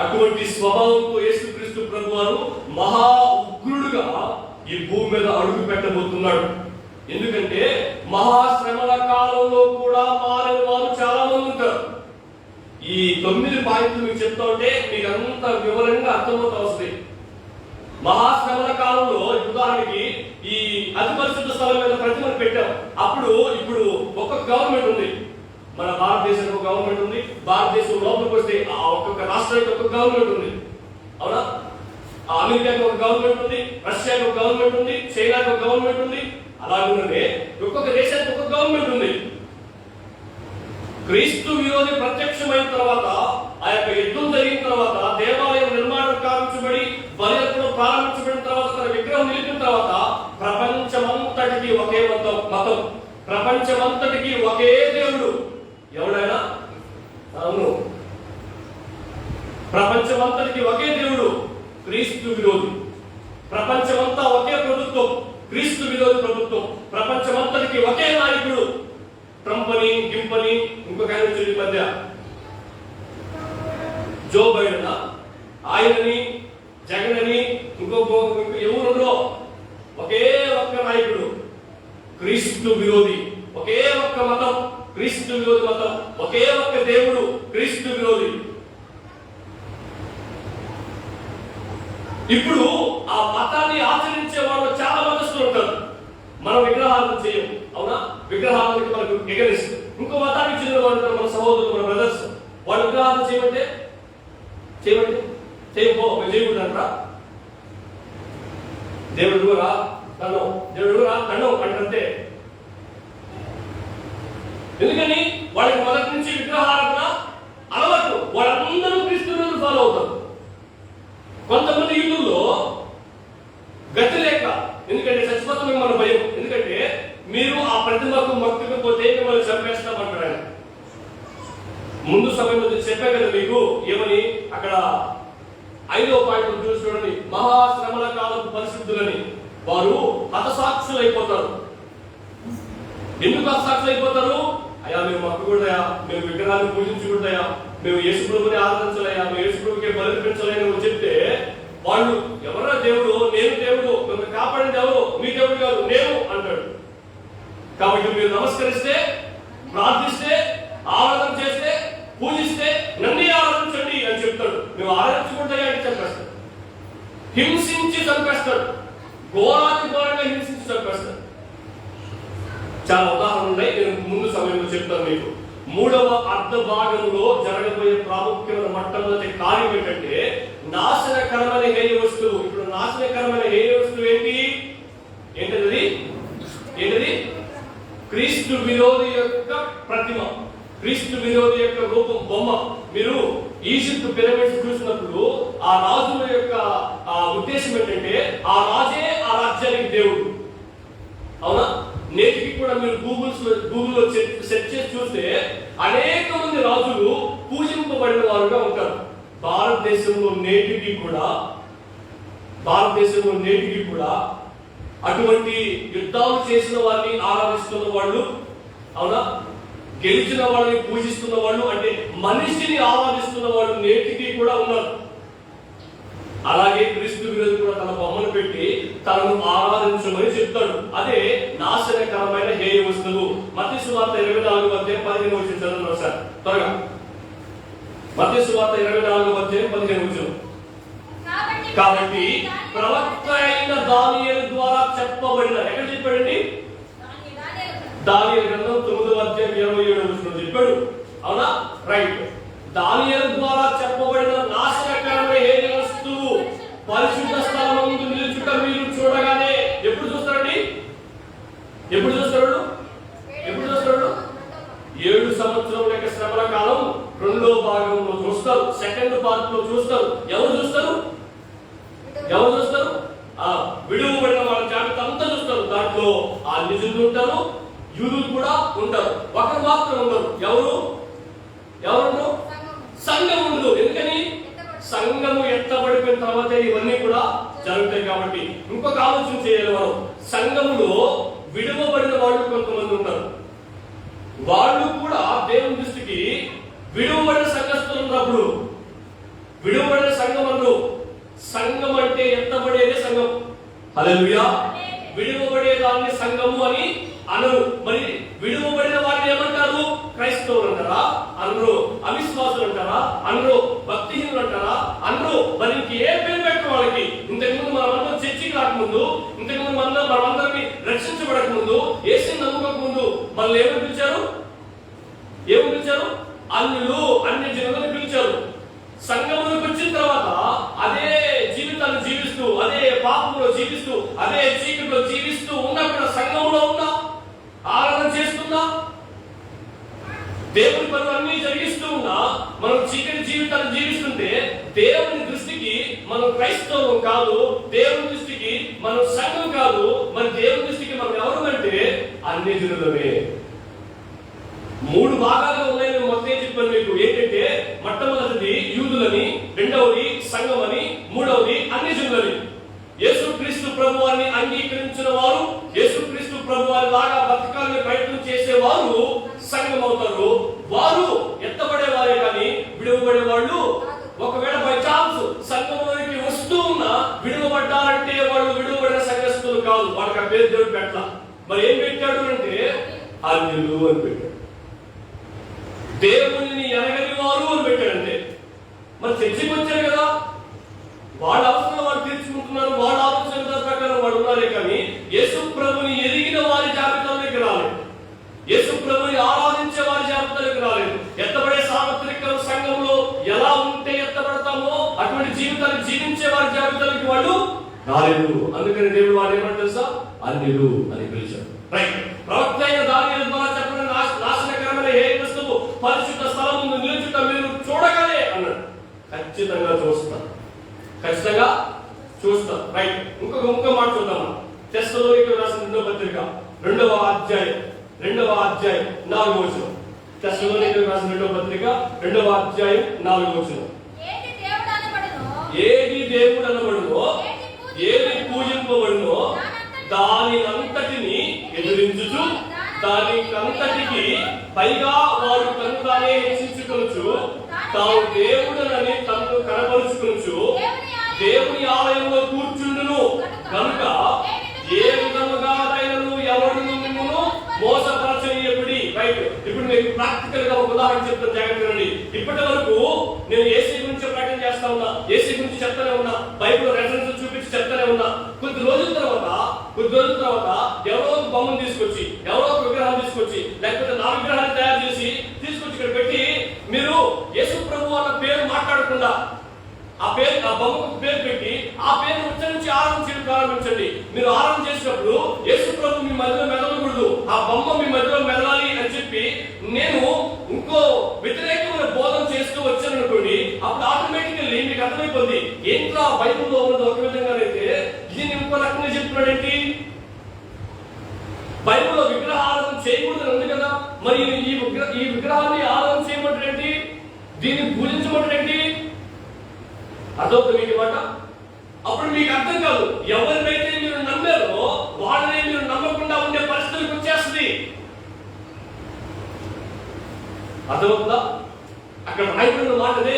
అటువంటి స్వభావంతో యేసుక్రీస్తు ప్రభు వారు మహా ఉగ్రుడుగా ఈ భూమి మీద అడుగు పెట్టబోతున్నాడు. ఎందుకంటే మహాశ్రమల కాలంలో కూడా మారిన వారు చాలా మంది ఉంటారు. ఈ 9 పాయింట్లు మీకు చెప్తా ఉంటే మీకు అంత వివరంగా అర్థమవుతా వస్తాయి. మహాశ్రమల కాలంలో ఉదాహరణకి ఈ అతి పరిశుద్ధ స్థలం మీద ప్రతిమను పెట్టాం. ఇప్పుడు ఒక్కొక్క గవర్నమెంట్ ఉంది. మన భారతదేశానికి ఒక గవర్నమెంట్ ఉంది. భారతదేశం లోపలికి వస్తే ఆ ఒక్కొక్క రాష్ట్రానికి ఒక గవర్నమెంట్ ఉంది. అవునా? అమెరికాకి ఒక గవర్నమెంట్ ఉంది, రష్యాకి ఒక గవర్నమెంట్ ఉంది, చైనాకి ఒక గవర్నమెంట్ ఉంది. అలాగే ఒక్కొక్క దేశానికి ఒక గవర్నమెంట్ ఉంది. క్రీస్తు విరోధి ప్రత్యక్షమైన తర్వాత, ఆ యొక్క యుద్ధం జరిగిన తర్వాత, దేవాలయం నిర్మాణం కావించబడి బలియర్పణ ప్రారంభించబడిన తర్వాత, తన విగ్రహం నిలిపిన తర్వాత ప్రపంచమంతటికి ఒకే మతం, ప్రపంచమంతటికి ఒకే దేవుడు. ఎవడైనా? అవును, ప్రపంచమంతటికి ఒకే దేవుడు. క్రీస్తు విరోధి. ప్రపంచమంతా ఒకే ప్రభుత్వం, క్రీస్తు విరోధి ప్రభుత్వం. ప్రపంచమంతటికి ఒకే నాయకుడు. ట్రంప్ అని, గింపని, ఇంకొక ఆయన వచ్చి మధ్య జో బైడెన్, ఆయనని, జగన్ అని, ఎవరుండో ఒకే ఒక్క నాయకుడు. క్రీస్తు విరోధి. ఒకే ఒక్క మతం, క్రీస్తు విరోధి మతం. ఒకే ఒక్క దేవుడు, క్రీస్తు విరోధి. ఇప్పుడు ఆ మతాన్ని ఆచరించే వాళ్ళు చాలా మతస్థులు ఉంటారు. మనం విగ్రహాలను చేయం. అవునా? విగ్రహాలకి మనకు ఎగరిస్తుంది. ఇంకో మతానికి చెందిన వాళ్ళు మన సహోదరులు, మన బ్రదర్స్, వాళ్ళు విగ్రహాలను చేయమంటే చేయమంటే చేయకపో, మేము చేయకూడదంటారా? దేవుడు కూడా దండం, దేవుడు దండం అంటే. ఎందుకని వాళ్ళకి మొదటి నుంచి విగ్రహారాధన అలవాటు, వాళ్ళందరూ క్రీస్తులను ఫాలో అవుతారు. కొంతమంది యూదుల్లో గతి లేక, ఎందుకంటే చచ్చిపోతాం మన భయం, ఎందుకంటే మీరు ఆ ప్రతిమకు మొక్కకపోతే మిమ్మల్ని చంపేస్తామంటారు ఆయన. ముందు సమయంలో చెప్పాను కదా మీకు, ఏమని అక్కడ 5వ పాయింట్ చూసి చూడండి, మహాశ్రమల కాలపు పరిశుద్ధులని వారు హతసాక్షులు అయిపోతారు. ఎందుకు హతసాక్షులు అయిపోతారు? అయ్యా మేము మొక్కకూడదయా, మేము విగ్రహాన్ని పూజించకూడదయా, మేము యేసుప్రభుని ఆరాధించలేయా, మేము యేసుప్రభుకి బలిపించలేని నువ్వు చెప్తే వాళ్ళు ఎవరా దేవుడు, నేను దేవుడు, మిమ్మల్ని కాపాడింది ఎవరు, మీ దేవుడు కాదు నేను అంటాడు. కాబట్టి మీరు నమస్కరిస్తే, ప్రార్థిస్తే, ఆరాధన చేస్తే, పూజిస్తే నన్ను ఆరాధించండి అని చెప్తాడు. మేము ఆరాధించకుండా అని చంపేస్తాడు, హింసించి చంపేస్తాడు, ఘోరాతి ఘోరంగా హింసించి చంపేస్తాడు. చాలా ఉదాహరణలు ఉన్నాయి, నేను ముందు సమయంలో చెప్తాను మీకు. 3వ అర్ధ భాగంలో జరగబోయే ప్రాముఖ్యమైన మొట్టమొదటి కార్యం ఏంటంటే నాశనకరమైన హేయ వస్తువు. ఇప్పుడు నాశనకరమైన హేయ వస్తువు ఏంటది? క్రీస్తు విరోధి యొక్క ప్రతిమ, క్రీస్తు విరోధి యొక్క రూపం, బొమ్మ. మీరు ఈజిప్ట్ పిరమిడ్స్ చూసినప్పుడు ఆ రాజుల యొక్క ఉద్దేశం ఏంటంటే ఆ రాజే ఆ రాజ్యానికి దేవుడు. అవునా? నేటికి కూడా మీరు గూగుల్లో సెర్చ్ చేసి చూస్తే అనేక మంది రాజులు పూజింపబడిన వారుగా ఉంటారు. భారతదేశంలో నేటికి కూడా అటువంటి యుద్ధాలు చేసిన వారిని ఆరాధిస్తున్న వాళ్ళు, అవునా, గెలిచిన వాళ్ళని పూజిస్తున్న వాళ్ళు, అంటే మనిషిని ఆరాధిస్తున్న వాళ్ళు నేటికి కూడా ఉన్నారు. అలాగే క్రీస్తు విరోధి కూడా తన బొమ్మను పెట్టి తనను ఆరాధించమని చెప్తాడు. అదే నాశనకరమైన హేయ వస్తువు. మత్తయి సువార్త 24:15 చదవండి సార్ త్వరగా. మత్తయి సువార్త 24:15. కాబట్టి ప్రవక్త అయిన దానియేలు ద్వారా చెప్పబడిన, ఎక్కడ చెప్పాడండి? దానియేలు గ్రంథం 9:27 చెప్పాడు. అవునా? రైట్. దానియేలు ద్వారా చెప్పబడిన నాశనకరమైన హేయ వస్తువు పరిశుద్ధ స్థలమందు నిలుచుట మీరు చూడగానే ఎప్పుడు చూస్తారండి? ఎప్పుడు చూస్తాడు? 7 సంవత్సరముల యొక్క శ్రమల కాలం 2వ భాగంలో చూస్తారు, సెకండ్ పార్ట్ లో చూస్తారు. ఎవరు చూస్తారు? విడువబడిన వాళ్ళ జాబితా అంతా చూస్తారు. దాంట్లో ఆ నిజులు ఉంటారు, యూదులు కూడా ఉంటారు. ఒకరు మాత్రం ఉండరు. ఎవరు? సంఘం ఉండదు. ఎందుకని? సంఘము ఎత్తబడిపోయిన తర్వాతే ఇవన్నీ కూడా జరుగుతాయి. కాబట్టి ఇంకొక ఆలోచన చేయాలి మనం. సంఘములో విడువబడిన వాళ్ళు కొంతమంది ఉంటారు. వాళ్ళు కూడా దేవుని దృష్టికి విడువబడిన సంఘస్థులు ఉన్నప్పుడు, విడువబడిన సంఘం అన్నారు. సంఘం అంటే ఎత్తబడేదే సంఘం. హల్లెలూయా. విడువబడే దాన్ని సంఘము అని అనరు. మరి విడువబడిన వారిని ఏమంటారు? క్రైస్తవులు అంటారా? అనరు. అవిశ్వాసులు అంటారా? అనరు. భక్తిహీనులు అంటారా? అనరు. మరి ఇంక ఏ పేరు పెట్టు వాళ్ళకి? ఇంతకుముందు మనమందరం చర్చికి రాకముందు, ఇంతకుముందు మనమందరినీ రక్షించబడక ముందు, యేసుని నమ్మక ముందు మనల్ని ఏమని పిలిచారు? అన్యులు, అన్య జనులను పిలిచారు. సంఘములకు వచ్చిన తర్వాత అదే జీవితాన్ని జీవిస్తూ, అదే పాపంలో జీవిస్తూ, అదే చీకటిలో జీవిస్తూ ఉన్నప్పుడు సంఘంలో ఉన్నా, ఆరాధన చేస్తున్నా, దేవుని పనులన్నీ జరిగిస్తూ ఉన్నా, మనం చీకటి జీవితాన్ని జీవిస్తుంటే దేవుని దృష్టికి మనం క్రైస్తవం కాదు, దేవుని దృష్టికి మనం సంఘం కాదు, మన దేవుని దృష్టికి మనం ఎవరు అంటే అన్యజనులమే. 3 భాగాలుగా ఉన్నాయి. నేను మొత్తం చెప్పాను మీకు. ఏంటంటే మొట్టమొదటిది యూదులని, రెండవది సంఘమని, మూడవది అన్యజనులని. యేసుక్రీస్తు ప్రభువాన్ని అంగీకరించిన వారు, యేసుక్రీస్తు ప్రభువారి లాగా బతకాలని ప్రయత్నం చేసేవారు సంఘం అవుతారు. వారు ఎత్తబడే వారే కానీ విడువబడే వాళ్ళు. ఒకవేళ బై ఛాన్స్ సంఘంలోకి వస్తూ ఉన్నా విడువబడ్డారంటే వాళ్ళు విడువబడిన సంఘస్థులు కాదు. వాళ్ళకి ఆ పేరు దేవుడు పెట్టాల. మరి ఏం పెట్టాడు అంటే అన్యులు అని పెట్టాడు. దేవుని ఎరగని వారు అని పెట్టాడంటే మరి చర్చకి వచ్చారు కదా, వాళ్ళ అవసరం వాళ్ళు తీర్చుకుంటున్నారు, వాళ్ళ ఆలోచన ప్రకారం వాళ్ళు ఉన్నారే కానీ యేసు ప్రభుని ఎరిగిన వారి జాబితాలోకి రాలేదు, యేసు ప్రభుని ఆరాధించే వారి జాబితాలోకి రాలేదు. ఎత్తబడే సార్వత్రిక సంఘంలో ఎలా ఉంటే ఎత్తబడతామో అటువంటి జీవితాన్ని జీవించే వారి జాబితాలోకి వాళ్ళు రాలేదు. అందుకని దేవుడు వాడు ఏమంటారు తెలుసా? అన్యులు అని పిలిచాడు. రైట్. ప్రవక్త అయిన దానియేలు ద్వారా చెప్పిన నాశనకరమైన ఏ వస్తువు పరిశుద్ధ స్థలం ముందు నిలుచుట మీరు చూడగానే అన్నాడు. ఖచ్చితంగా చూస్తాను, ఖచ్చితంగా చూస్తాను. రైట్. ఇంకో మాట చూద్దాం. తెస్సలోనికీయులకు రాసిన రెండవ పత్రిక 2వ అధ్యాయం 4వ వచనం. తెస్సలోనికీయులకు రాసిన రెండవ పత్రిక 2వ అధ్యాయం 4వ వచనం. ఏది దేవుడు అనబడునో, ఏది పూజింపబడునో దానినంతటిని ఎదురించుచు దానికంతటికి పైగా వాడు తను తానే హెచ్చించుకొనుచు తాను దేవుడనని తనను కనపరుచుకొనుచు దేవుని ఆలయంలో కూర్చుండును కనుక ఏ విధముగానైనను ఎవడును మిమ్మును మోసపరచనీయకుడి. రైట్. ఇప్పుడు మీకు ప్రాక్టికల్ గా ఒక ఉదాహరణ చెప్తాను, జాగ్రత్త వినండి. ఇప్పటి వరకు నేను ఏసీ గురించి ప్రకటన చేస్తా ఉన్నా, ఏసీ గురించి చెప్తానే ఉన్నా, బైబిల్ రెఫరెన్స్ చూపించి చెప్తానే ఉన్నా. కొద్ది రోజుల తర్వాత ఎవరో ఒక బొమ్మను తీసుకొచ్చి, ఎవరో ఒక విగ్రహాన్ని తీసుకొచ్చి, లేకపోతే 4 విగ్రహాన్ని తయారు చేసి తీసుకొచ్చి ఇక్కడ పెట్టి మీరు యేసు ప్రభు అన్న పేరు మాట్లాడకుండా ఆ బొమ్మకు పేరు పెట్టి ఆ పేరు ఉచ్చరించి ఆరాధన చేయడం ప్రారంభించండి. మీరు ఆరాధన చేసినప్పుడు యేసు ప్రభు మీ మధ్యలో మెదలకూడదు, ఆ బొమ్మ మీ మధ్యలో మెదలాలి అని చెప్పి నేను ఇంకో వ్యతిరేకమైన బోధన చేస్తూ వచ్చాను అనుకోండి, అప్పుడు ఆటోమేటికల్లీ మీకు అర్థమైపోద్ది ఏంట్రా బైబిల్లో ఉన్నది ఒక విధంగా అయితే దీన్ని ఇంకో రకంగా చెప్తున్నాడేంటి. బైబిల్లో విగ్రహ ఆరాధన చేయకూడదని ఉంది కదా, మరి ఈ విగ్రహాన్ని ఆరాధన చేయమంటాడేంటి, దీన్ని పూజించమంటాడేంటి? అదొక మీకు మాట. అప్పుడు మీకు అర్థం కాదు, ఎవరినైతే మీరు నమ్మారో వాళ్ళని మీరు నమ్మకుండా ఉండే పరిస్థితులకు వచ్చేస్తుంది. అదొక అక్కడ రాయబడిన మాటదే.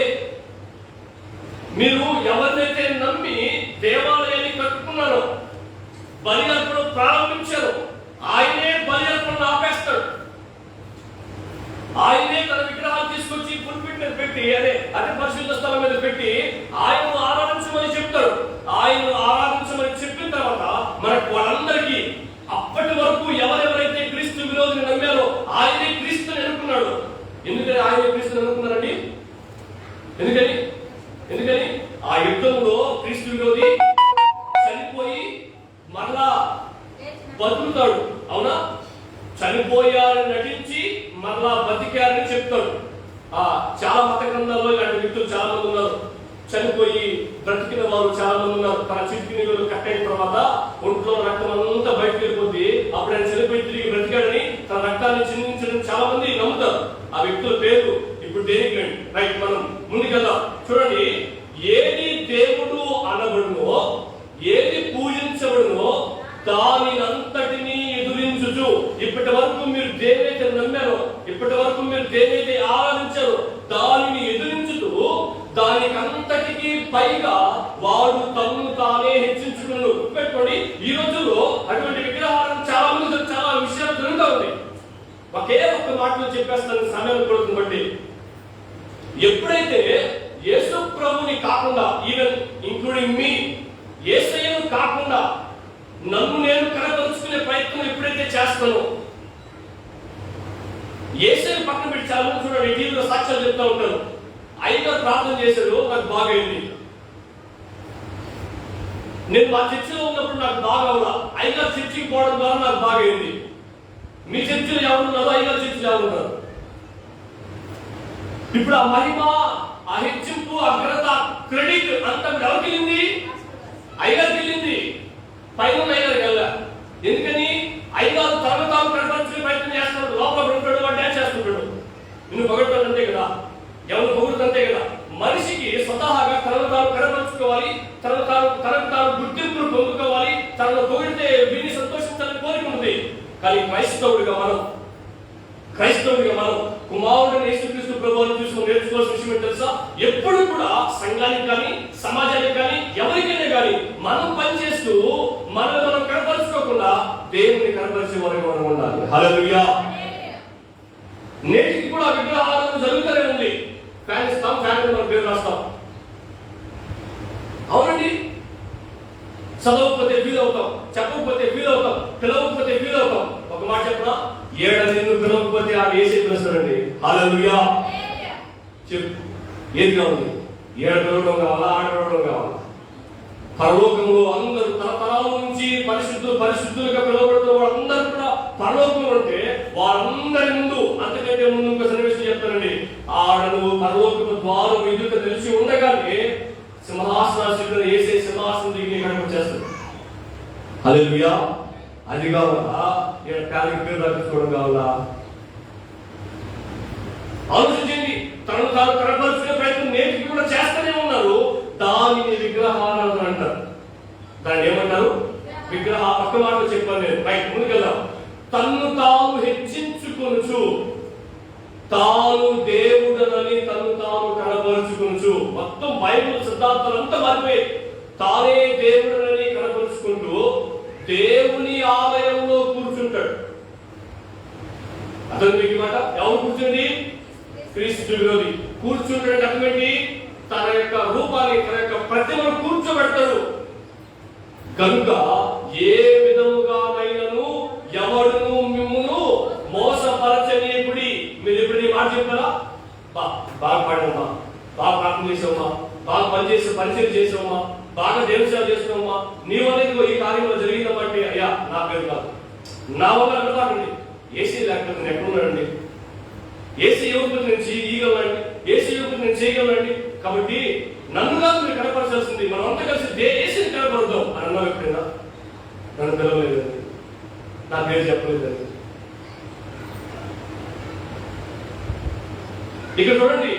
మీరు ఎవరినైతే నమ్మి దేవాలయాన్ని కట్టుకున్నారో, బలి అర్పణ ప్రారంభించారో ఆయనే బలి అర్పణ ఆపేస్తాడు. ఆయనే తన విగ్రహాలు తీసుకొచ్చి పుల్పిట్ మీద పెట్టి అదే పరిశుద్ధ స్థలం మీద పెట్టి ఆయనను ఆరాధించమని చెప్తాడు. ఆయనను ఆరాధించమని చెప్పిన తర్వాత మనకు వాళ్ళందరికీ అప్పటి వరకు ఎవరెవరైతే క్రీస్తు విరోధిని నమ్మారో ఆయనే క్రీస్తుని అనుకున్నాడు. ఎందుకని ఆయనే క్రీస్తుని అనుకున్నారండి? ఎందుకని ఆ యుద్ధంలో క్రీస్తు విరోధి చనిపోయి మరలా బతుకుతాడు. అవునా? చనిపోయారని నటించి మరలా బతికారని చెప్తాడు. చాలా మత గ్రంథాల్లో ఇలాంటి వ్యక్తులు చాలా మంది ఉన్నారు. చనిపోయి బ్రతికిన వారు చాలా మంది ఉన్నారు. తన చిటికి నీళ్ళు కట్టైన తర్వాత ఒంట్లో రక్తం అంతా బయటకు వెళ్ళిపోద్ది. అప్పుడు ఆయన చనిపోయి తిరిగి బ్రతికాడని తన రక్తాన్ని చిందించడం చాలా మంది నమ్ముతారు. ఆ వ్యక్తుల పేరు ఇప్పుడు దేనికి రైట్ మనం ముందుకెళ్దాం. చూడండి, ఏది దేవుడు అనబడునో, ఏది పూజించబడునో దానినంతటినీ ఎదురించుచు. ఇప్పటి వరకు మీరు దేనైతే నమ్మారో, ఇప్పటి వరకు మీరు దేనైతే ఆరాధించారో దానిని ఎదురించుతూ దానికంతటికి పైగా వాడు తన్ను తానే హెచ్చించుకున్నాడు. పెట్టుకోండి, ఈ రోజుల్లో అటువంటి విగ్రహాలను చాలా మంది చాలా విషయాలు జరుగుతూ ఉంది. ఒకే ఒక్క మాటలో చెప్పేస్తాను సమయం కొడుకుని బట్టి. ఎప్పుడైతే యేసు ప్రభుని కాకుండా, ఈవెన్ ఇంక్లూడింగ్ మీ, యేసయ్యను కాకుండా నన్ను నేను కనపరుచుకునే ప్రయత్నం ఎప్పుడైతే చేస్తానో, యేసయ్యను పక్కన పెట్టి చాలా మంది చూడండి టీవీలో సాక్ష్యాలు చెప్తా ఉంటారు. అయ్యగారు ప్రార్థన చేశాడు, నాకు బాగైంది. నేను మా చర్చిలో ఉన్నప్పుడు నాకు బాగా అవునా, అయ్యగారు చర్చికి పోవడం ద్వారా నాకు బాగైంది. మీ చర్చిలో ఎవరున్నారు? అయ్యగారు చర్చిలో ఎవరున్నారు? ఇప్పుడు ఆ మహిమ, ఆ హెచ్చింపు, అగ్రత, క్రెడిట్ అంతా ఎవరికి వెళ్ళింది? అయ్యగారికి వెళ్ళింది. పైన అయ్యగారికి వెళ్ళా. ఎందుకని? అయ్యగారు తనను తాను కనపరిచే ప్రయత్నం చేస్తున్నాడు. లోపల ఉంటాడు, వాడు డ్యాన్స్ చేస్తుంటాడు. నిన్ను పొగడతాడు అంతే కదా, ఎవరు పొగుడుతుంటే కదా. మనిషికి స్వతహాగా తనను తాను కనపరుచుకోవాలి, తనకు తాను గుర్తింపును పొందుకోవాలి, తనను పొగిడితే విని సంతోషించాలని కోరిక ఉంది. కానీ క్రైస్తవుడిగా మనం కుమారుడిని యేసుక్రీస్తు ప్రభువుని చూసుకుని నేర్చుకోవాల్సిన విషయం ఏంటి తెలుసా? ఎప్పుడు కూడా సంఘానికి కానీ, సమాజానికి కానీ, ఎవరికైనా కానీ మనం పనిచేస్తూ మనం కనపరుచుకోకుండా దేవుని కనపరిచే వారికి మనం ఉండాలి. హల్లెలూయా. నేటికి కూడా విగ్రహారాధన జరుగుతూనే ఉంది. ఫ్యాన్ ఇస్తాం, ఫ్యాన్ మన పేరు రాస్తాం. అవునండి, చదవకపోతే ఫీల్ అవుతాం, చెప్పకపోతే ఫీల్ అవుతాం, పిలవకపోతే ఫీల్ అవుతాం. ఒక మాట చెప్పనా, నిన్ను పిలవకపోతే ఆ వేసే పిలుస్తాడండి. హల్లెలూయా. చెప్పు, ఏది కావాలి? పిలవడం కావాలా, ఆడ పిలవడం కావాలా? పరలోకంలో అందరూ తరతరాల నుంచి పరిశుద్ధులుగా పిలువబడుతున్న వాళ్ళందరూ కూడా పరలోకంలో ఉంటే వారందరి ముందు, అంతకంటే ముందు ఇంకో సన్నివేశం చెప్తానండి. ఆడను పరలోకపు ద్వారం ఎదుట నిలిచి ఉండగానే సింహాసనాశీనుడు యేసే సింహాసనం దిగి ఇక్కడికి వచ్చేస్తాడు. హల్లెలూయా. అది కావాలా? ఇక్కడ కాలికి పేరు తప్పించుకోవడం కావాలా? ఆలోచించండి. తనను తాను కనపరుచుకునే ప్రయత్నం నేటికి కూడా చేస్తూనే ఉన్నారు. దానిని విగ్రహారాధన అంటారు. దాన్ని ఏమంటారు? విగ్రహ. పక్క మాటలు చెప్పాను నేను. బయట ముందుకెళ్దాం. తన్ను తాను హెచ్చించుకొనుచు, తాను దేవుడనని తన్ను తాను కనపరుచుకొనుచు. మొత్తం బైబిల్ సిద్ధాంతాలు అంతా మారిపోయి తానే దేవుడనని కనపరుచుకుంటూ దేవుని ఆలయంలో కూర్చుంటాడు. అతను మీకు మాట ఎవరు కూర్చుంది? క్రీస్తు విరోధి కూర్చుంటాడు. అటువంటి తన యొక్క రూపాన్ని, తన యొక్క ప్రతిమను కూర్చోబెడతాడు. కనుక ఏ విధముగానైనను ఎవడును మిమ్మును మోసపరచనీయుడి. మీరు ఇప్పుడు ఈ మాట చెప్పారా? బాగా పాడమ్మా, బాగా ప్రార్థన చేసావమ్మా, బాగా పరిచయం చేసావమ్మా, బాగా దేవసేవ చేస్తున్నావమ్మా, నీ వల్ల ఈ కార్యంలో జరిగిందమ్మంటే అయ్యా నా పేరు కాదు, నా వల్ల అనుకోండి. ఏసీ లేకపోతే నేను ఎక్కడున్నాడండి? ఏసీ యువకుడు నేను చేయగలండి, ఏసీ యువకుడు నేను చేయగలండి. కాబట్టి నన్ను కాదు మీరు కనపరచాల్సింది, మనం అంతా కలిసి ఏసీని కనపడదాం అని అన్నావు ఎప్పుడైనా? నన్ను పిలవలేదండి, నా పేరు చెప్పలేదండి. ఇక్కడ చూడండి,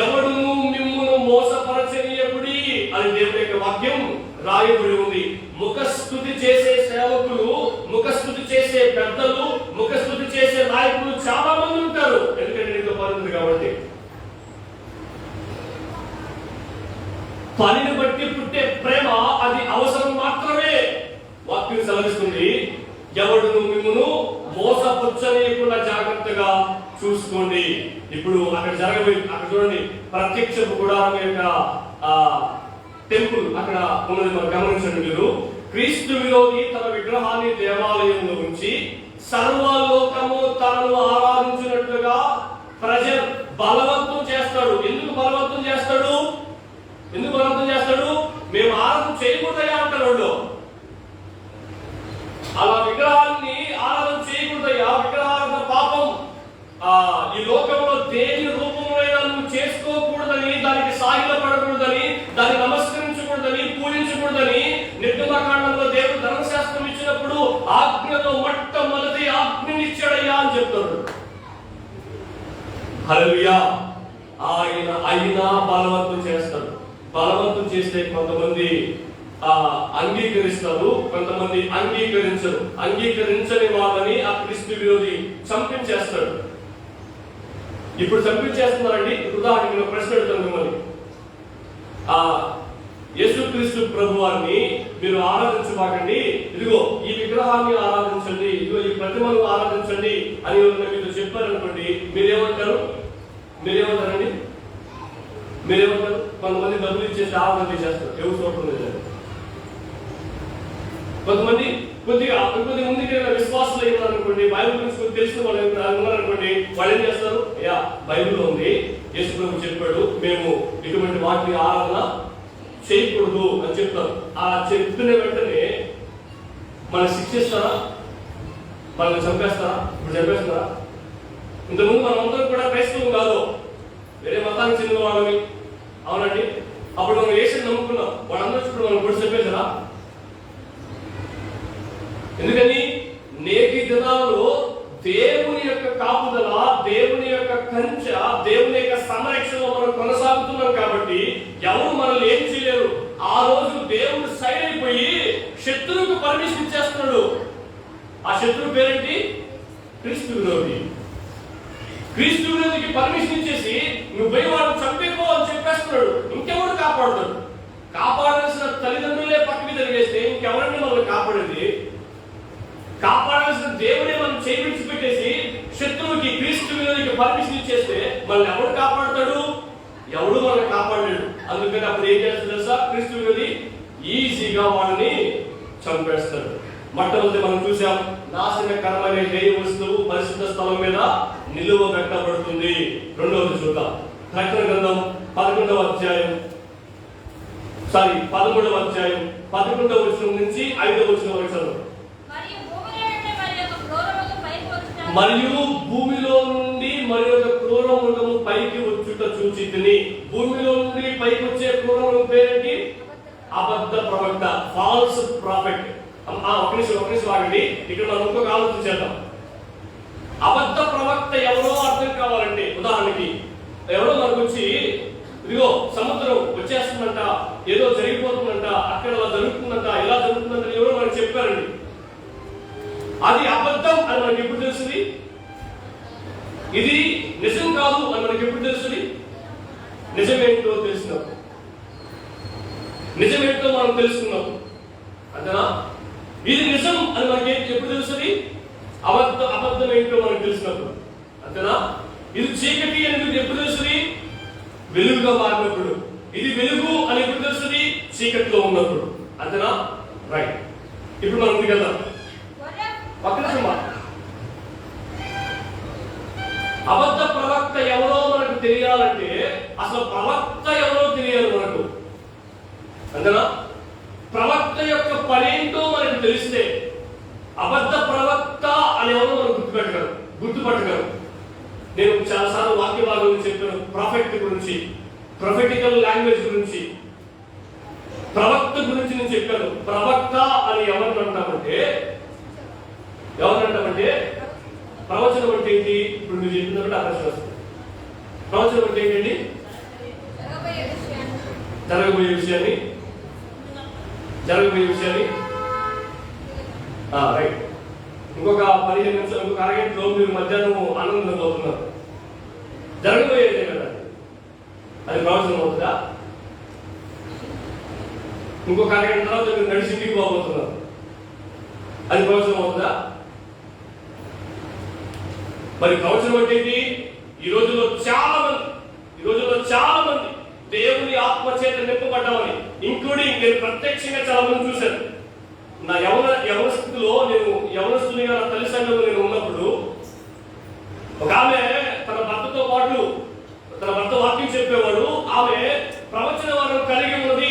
ఎవడును మిమ్మును మోసపరచనీయకుడి అని దేవుని యొక్క వాక్యం రాయబడి ఉంది. ముఖస్తుతి చేసే సేవకులు, ముఖస్తుతి చేసే పెద్దలు, ముఖస్తుతి చేసే నాయకులు చాలా మంది ఉంటారు. ఎందుకంటే నీతో పని కాబట్టి. పనిని బట్టి పుట్టే ప్రేమ అది అవసరం మాత్రమే. వాక్యం సెలవిస్తుంది, ఎవడును మిమ్మును మోసపుచ్చనీయకుండా జాగ్రత్తగా చూసుకోండి. ఇప్పుడు అక్కడ అక్కడ చూడండి, ప్రత్యక్ష గుడారం యొక్క టెంపుల్ అక్కడ ఉన్నది మనం గమనించండి. మీరు క్రీస్తు విరోధి తన విగ్రహాన్ని దేవాలయంలో ఉంచి సర్వలోకము తనను ఆరాధించినట్లుగా ప్రజలు బలవంతం చేస్తాడు. ఎందుకు బలవంతం చేస్తాడు? మేము ఆరాధన చేయకూడదయ్యా అంటారు వాళ్ళు. అలా విగ్రహాన్ని ఆరాధన చేయకూడదయ్యా, విగ్రహారాధన పాపం, ఈ లోకంలో దేని రూపంలో నువ్వు చేసుకోకూడదని, దానికి సాగిలపడకూడదని, దాన్ని నమస్కరించకూడదని, పూజించకూడదని నిర్గమకాండంలో దేవుడు ధర్మశాస్త్రం ఇచ్చినప్పుడు ఆజ్ఞలో మొట్టమొదటి ఆజ్ఞనిచ్చాడయ్యా అని చెప్తాడు. హల్లెలూయా. ఆయన అయినా బలవంతం చేస్తాడు. బలవంతం చేస్తే కొంతమంది అంగీకరిస్తారు, కొంతమంది అంగీకరించరు. అంగీకరించని వాళ్ళని ఆ క్రీస్తు విరోధి చంపించేస్తాడు. ఇప్పుడు చంపించేస్తున్నారండి. ఉదాహరణకు ప్రశ్న అడుగుతాను మిమ్మల్ని. యేసుక్రీస్తు ప్రభు వారిని మీరు ఆరాధించబాకండి, ఇదిగో ఈ విగ్రహాన్ని ఆరాధించండి, ఇదిగో ఈ ప్రతిమను ఆరాధించండి అని మీతో చెప్పారనుకోండి, మీరేమంటారండి? మీరేమంటారు? కొంతమంది డబ్బులు ఇచ్చేసి ఆరాధన చేసేస్తారు, ఎవరు చూడటం లేదు. కొంతమంది కొద్దిగా ముందుకు విశ్వాసాలు ఉన్నారనుకోండి, బైబిల్ గురించి తెలిసిన వాళ్ళు ఉన్నారనుకోండి, వాళ్ళు ఏం చేస్తారు? అయ్యా బైబిల్లో ఉంది, యేసు ప్రభు చెప్పాడు, మేము ఇటువంటి వాటిని ఆరాధన చేయకూడదు అని చెప్తారు. ఆ చెప్తున్న వెంటనే మనం శిక్షిస్తారా? మనల్ని చంపేస్తారా? ఇప్పుడు చంపేస్తారా? ఇంతకుముందు మనం అందరం కూడా క్రైస్తవం కాదు, వేరే మతానికి చెందిన వాళ్ళని, అవునండి. అప్పుడు మనం యేసుని నమ్ముకున్నాం, వాళ్ళందరూ ఇప్పుడు మనం కూడా చంపేశారా? ఎందుకని? నేటి దినాల్లో దేవుని యొక్క కాపుదల, దేవుని యొక్క కంచె, దేవుని యొక్క సంరక్షణలో మనం కొనసాగుతున్నాం కాబట్టి ఎవరు మనల్ని ఏం చేయలేరు. ఆ రోజు దేవుడు సైడ్ అయిపోయి శత్రువుకు పర్మిషన్ ఇచ్చేస్తున్నాడు. ఆ శత్రువు పేరేంటి? క్రీస్తు విరోధి. క్రీస్తు విరోధికి పర్మిషన్ ఇచ్చేసి నువ్వు పోయి వాడిని చంపేకో అని చెప్పేస్తున్నాడు. ఇంకెవరు కాపాడుతాడు? కాపాడాల్సిన తల్లిదండ్రులే పక్కకి జరిగేస్తే ఇంకెవరిని మనల్ని కాపాడేది? కాపాడాల్సిన దేవుడే మనం చేయి విడిచిపెట్టేసి శత్రువుకి, క్రీస్తు విరోధికి పర్మిషన్ ఇచ్చేస్తే మనల్ని ఎవరు కాపాడుతాడు? ఎవడు మనల్ని కాపాడలేడు. అందుకని అప్పుడు ఏం చేస్తాడు తెలుసా? క్రీస్తు విరోధి ఈజీగా వాళ్ళని చంపేస్తాడు. మొట్టమొదటి మనం చూసాం, నాశనకరమైన హేయ వస్తువు పరిశుద్ధ స్థలం మీద నిలువ పెట్టబడుతుంది. రెండవది చూద్దాం, ప్రకటన గ్రంథం 11వ అధ్యాయం 13వ అధ్యాయం 11వ వచనం నుంచి 5వ వచనం వరకు చదువు. మరియు భూమిలో నుండి మరి ఒక క్రూర మృగము పైకి వచ్చుట చూచితిని. భూమిలో నుండి పైకి వచ్చే క్రూర మృగం పేరేంటి? అబద్ధ ప్రవక్త, ఫాల్స్ ప్రాఫెట్. ఒక నిమిషం ఆగండి. ఇక్కడ మనం ఇంకొక ఆలోచన చేద్దాం. అబద్ధ ప్రవక్త ఎవరో అర్థం కావాలంటే, ఉదాహరణకి ఎవరో మనకు వచ్చి ఇదిగో సముద్రం వచ్చేస్తుందంట, ఏదో జరిగిపోతుందంట, అక్కడ అలా జరుగుతుందంట, ఇలా జరుగుతుందంట ఎవరో మనకు చెప్పారండి. అది అబద్ధం అని మనకి ఎప్పుడు తెలుస్తుంది? ఇది నిజం కాదు అని మనకి ఎప్పుడు తెలుస్తుంది? నిజమేంటో తెలిసినప్పుడు, నిజమేంటో మనం తెలుసుకున్నాం అంతేనా? ఇది నిజం అని మనకి ఎప్పుడు తెలుస్తుంది? అబద్ధం ఏంటో మనకు తెలిసినప్పుడు అంతేనా? ఇది చీకటి అని మీకు ఎప్పుడు తెలుస్తుంది? వెలుగుగా మారినప్పుడు. ఇది వెలుగు అని ఎప్పుడు తెలుస్తుంది? చీకటిలో ఉన్నప్పుడు అంతేనా? రైట్. ఇప్పుడు మనం ముందుకు వెళ్దాం. అబద్ధ ప్రవక్త ఎవరో మనకు తెలియాలంటే అసలు ప్రవక్త ఎవరో తెలియాలి మనకు అంతేనా? ప్రవక్త యొక్క పనేంటో మనకు తెలిస్తే అబద్ధ ప్రవక్త అని ఎవరో మనం గుర్తుపట్టగలరు. నేను చాలాసార్లు వాక్య భాగంలో చెప్పాను ప్రాఫెట్ గురించి, ప్రొఫెటికల్ లాంగ్వేజ్ గురించి, ప్రవక్త గురించి నేను చెప్పాను. ప్రవక్త అని ఎవరినంటామంటే ప్రవచనం అంటే ఏంటి? ఇప్పుడు మీరు చెప్పినట్టు ఆలోచన వస్తుంది. ప్రవచనం అంటే ఏంటండి? జరగబోయే విషయాన్ని రైట్. ఇంకొక 15 నిమిషాలు, ఇంకొక అరగంటలో మీరు మధ్యాహ్నం ఆనందం అవుతున్నారు. జరగబోయేదే కదా, అది ప్రవచనం అవుతుందా? ఇంకొక అరగంట తర్వాత మీరు నడిచి ఇంటికి పోబోతున్నారు, అది ప్రవచనం అవుతుందా? మరి ప్రవచనం అంటే ఏంటి? ఈ రోజుల్లో చాలా మంది దేవుని ఆత్మ చేత నింపబడ్డామని, ఇంక్లూడింగ్ నేను ప్రత్యక్షంగా చాలా మంది చూశాను. నా యవన స్థితిలో, నేను యవనస్తునిగా నా తల్లి సంఘంలో నేను ఉన్నప్పుడు ఒక ఆమె తన భర్త వాక్యం చెప్పేవాడు. ఆమె ప్రవచన వరం కలిగి ఉన్నది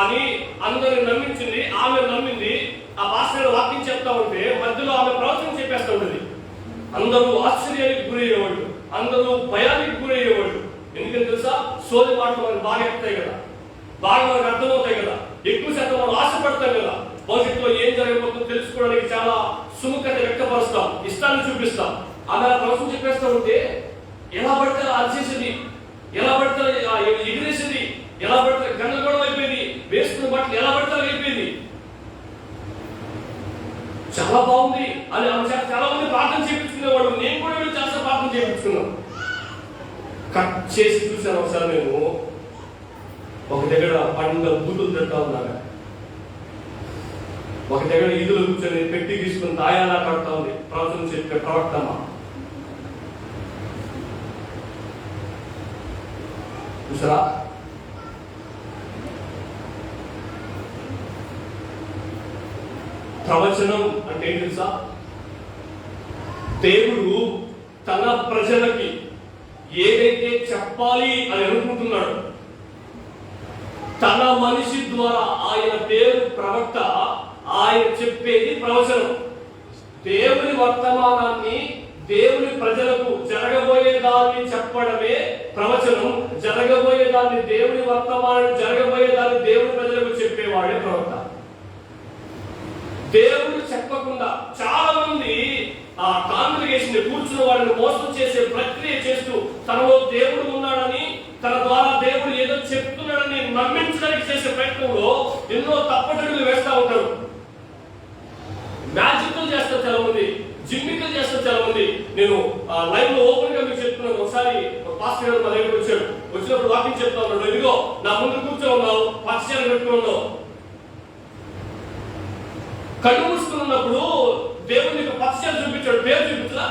అని అందరిని నమ్మించింది. ఆమె నమ్మింది. ఆ పాస్టర్ వాక్యం చెప్తా ఉంటే మధ్యలో ఆమె ప్రవచనం చెప్పేస్తూ ఉంటుంది. అందరూ ఆశ్చర్యానికి గురయ్యేవాళ్ళు, అందరూ భయానికి గురయ్యేవాళ్ళు. ఎందుకంటే తెలుసా? సోది మాటలు మనకు బాగా ఎక్కుతాయి కదా, బాగా మనకు అర్థమవుతాయి కదా, ఎక్కువ శాతం మనం ఆశపడతాం కదా. భవిష్యత్తులో ఏం జరగబోతుందో తెలుసుకోవడానికి చాలా సుముఖత వ్యక్తపరుస్తాం, ఇష్టాన్ని చూపిస్తాం. ఆమె ప్రవచనం చెప్పేస్తూ ఉంటే ఎలా పడితే అరిచేసింది, ఎలా పడితే ఎగిరేసింది, ఎలా పడితే గందరగోళం అయిపోయింది, వేసుకున్న బట్టలు ఎలా పడితే అయిపోయింది. చాలా బాగుంది అని ఆమె చాలా మంది ప్రార్థన చేయించుకునేవాడు. నేను కూడా చాలా ప్రార్థన చేయించుకున్నాను. కట్ చేసి చూశాను ఒకసారి. నేను ఒక దగ్గర పండుగ బూతులు తింటా ఉన్నాను, ఒక దగ్గర ఈదులు కూర్చొని పెట్టి తీసుకుని దాయాలా కడతా ఉంది. ప్రవచనం చెప్పే ప్రవక్తమ్మ చూసారా? ప్రవచనం అంటే ఏంటి తెలుసా? దేవుడు తన ప్రజలకి ఏదైతే చెప్పాలి అని అనుకుంటున్నాడు, తన మనిషి ద్వారా, ఆయన పేరు ప్రవక్త, ఆయన చెప్పేది ప్రవచనం. దేవుని వర్తమానాన్ని దేవుని ప్రజలకు జరగబోయేదాన్ని చెప్పడమే ప్రవచనం. జరగబోయేదాన్ని, దేవుని వర్తమానం జరగబోయేదాన్ని దేవుని ప్రజలకు చెప్పేవాడే ప్రవక్త. దేవుడు చెప్పకుండా చాలా మంది ఆ కాంగ్రిగేషన్ కూర్చున్న వాడిని మోసం చేసే ప్రక్రియ చేస్తూ తనలో దేవుడు ఉన్నాడని, తన ద్వారా దేవుడు ఏదో చెప్తున్నాడని నమ్మించడానికి చేసే ప్రయత్నంలో ఎన్నో తప్పటడుగులు వేస్తూ ఉంటారు. మ్యాజిక్లు చేస్తారు చాలా మంది, జిమ్మికలు చేస్తారు చాలా మంది. నేను లైవ్ లో ఓపెన్ గా మీకు చెప్తున్నాను. ఒకసారి పాస్టర్ గారు మా దగ్గరకు వచ్చాడు. వచ్చినప్పుడు వాకింగ్ చెప్తా ఉన్నాడు. ఇదిగో నా ముందు కూర్చో ఉన్నావు, పచ్చచీర పెట్టుకుని ఉన్నావు. కళ్ళు మూసుకుని ఉన్నప్పుడు దేవుడు నీకు పచ్చచీర చూపించాడు, పేరు చూపించలా?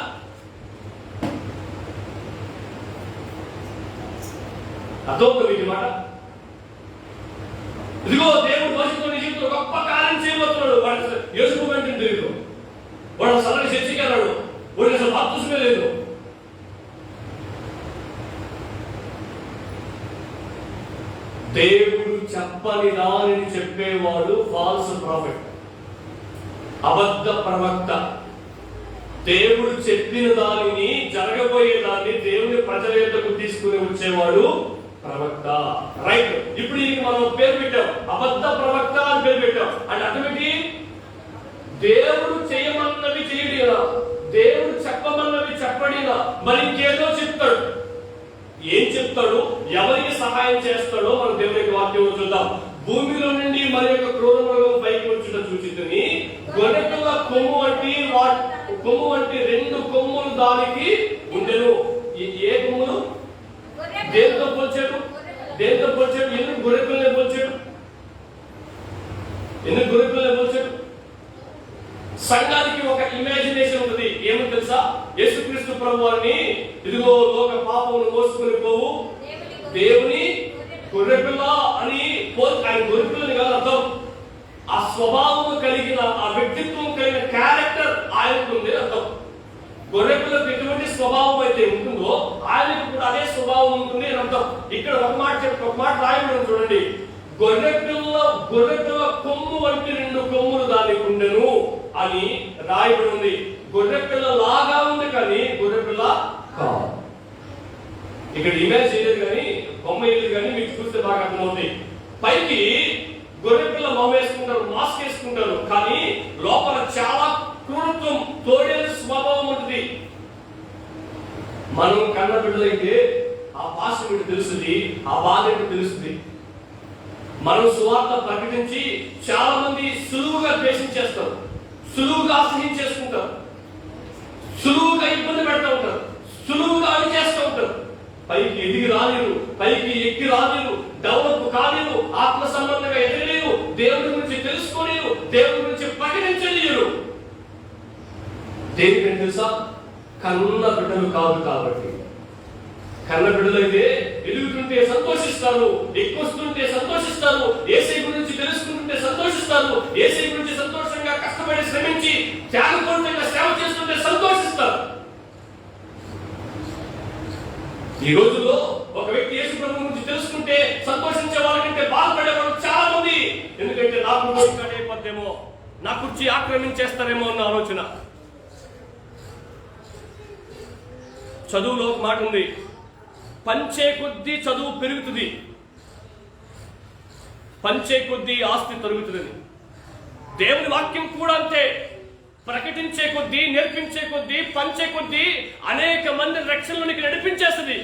అర్థమవుతుంది మీకు మాట? ఇదిగో దేవుడు భవిష్యత్తులో నీ జీవితంలో గొప్ప కార్యం చేయబోతున్నాడు. వాడు యేసు వెంటనే తెలియదు, వాడు సరైన చర్చికి వెళ్ళాడు, వాడికి అసలు బాప్తిస్మే లేదు. దేవుడు చెప్పని దానిని చెప్పేవాడు ఫాల్స్ ప్రాఫిట్, అబద్ధ ప్రవక్త. దేవుడు చెప్పిన దానిని, జరగబోయే దాన్ని దేవుని ప్రజల యొద్దకు తీసుకుని వచ్చేవాడు ప్రవక్త. రైట్. ఇప్పుడు దీనికి మనం పేరు పెట్టాం, అబద్ధ ప్రవక్త అని పేరు పెట్టాం. అంటే అర్థమేంటి? దేవుడు చేయమన్నవి చేయడినా, దేవుడు చెప్పమన్నవి చెప్పడినా మరి ఇంకేదో చెప్తాడు. ఏం చెప్తాడు, ఎవరికి సహాయం చేస్తాడో మనం దేవునికి వాక్యం చూద్దాం. భూమిలో నుండి మరి యొక్క క్రూర మృగం పైకి వచ్చుట చూచితిని, గొర్రెపిల్ల కొమ్ము వంటి 2 కొమ్ములు దానికి ఉండెను. ఏ కొమ్ములు? దేనితో పోల్చాడు? ఎందుకు గొర్రెపిల్లనే పోల్చాడు? సంఘానికి ఒక ఇమాజినేషన్ ఉంటుంది. ఏమని తెలుసా? యేసుక్రీస్తు ప్రభువారిని ఇదిగో లోక పాపమును మోసుకొని పోవు దేవుని గొర్రెపిల్ల అని ఆయన గొర్రెపిల్లని కాదు అర్థం. ఆ స్వభావం కలిగిన, ఆ వ్యక్తిత్వం కలిగిన క్యారెక్టర్ ఆయనకు ఉంది అర్థం. గొర్రెపిల్లకు ఎటువంటి స్వభావం అయితే ఉంటుందో ఆయనకు కూడా అదే స్వభావం ఉంటుంది అని అర్థం. ఇక్కడ ఒక మాట రాయబడి చూడండి. గొర్రెపిల్ల కొమ్ము వంటి 2 కొమ్ములు దానికి ఉండెను అని రాయబడి ఉంది. గొర్రెపిల్ల లాగా ఉంది కానీ గొర్రెపిల్ల కాదు. ఇక్కడ ఇమేజ్ చేయలేదు కానీ, బొమ్మ వేయలేదు కానీ మీకు చూస్తే బాగా అర్థమవుతుంది. పైకి గొర్రెపిల్ల మొహం వేసుకుంటారు, మాస్క్ వేసుకుంటారు, కానీ లోపల చాలా క్రూరత్వం, తోడేలు స్వభావం ఉంటుంది. మనం కన్న బిడ్డలైతే ఆ భాష మీకు తెలుస్తుంది, ఆ బాధ ఏంటో తెలుస్తుంది. మనం సువార్త ప్రకటించి చాలా మంది సులువుగా ద్వేషించేస్తారు, సులువుగా అసహించేసుకుంటారు, సులువుగా ఇబ్బంది పెడతా ఉంటారు, సులువుగా అని చేస్తూ ఉంటారు. పైకి ఎదిగి రాలేరు, పైకి ఎక్కి రాలేరు, డెవలప్ కాలేరు, ఆత్మ సంబంధంగా ఎదగలేరు, దేవుడి గురించి తెలుసుకోలేరు, దేవుడి గురించి ప్రకటించలేరు. దేనికంటే తెలుసా? కన్న బిడ్డలు కాదు కాబట్టి. కన్న బిడ్డలైతే ఎదుగుతుంటే సంతోషిస్తారు, ఎక్కువస్తుంటే సంతోషిస్తారు, యేసయ్య గురించి తెలుసుకుంటుంటే సంతోషిస్తారు, యేసయ్య గురించి సంతోషంగా కష్టపడి శ్రమించి త్యాగపూరితంగా సేవ చేస్తుంటే సంతోషిస్తారు. ఈ రోజుల్లో ఒక వ్యక్తి యేసు ప్రభు గురించి తెలుసుకుంటే సంతోషించే వాళ్ళకంటే బాధపడే వాళ్ళు చాలా మంది. ఎందుకంటే నాకు అయిపోద్దేమో, నా కుర్చీ ఆక్రమించేస్తారేమో అన్న ఆలోచన. చదువులో ఒక మాట ఉంది, పంచే కొద్దీ చదువు పెరుగుతుంది, పంచే కొద్దీ ఆస్తి తరుగుతుంది. దేవుని వాక్యం కూడా అంతే. ప్రకటించే కొద్దీ, నేర్పించే కొద్దీ, పంచే కొద్దీ అనేక మంది రక్షణలోనికి నడిపించేస్తుంది.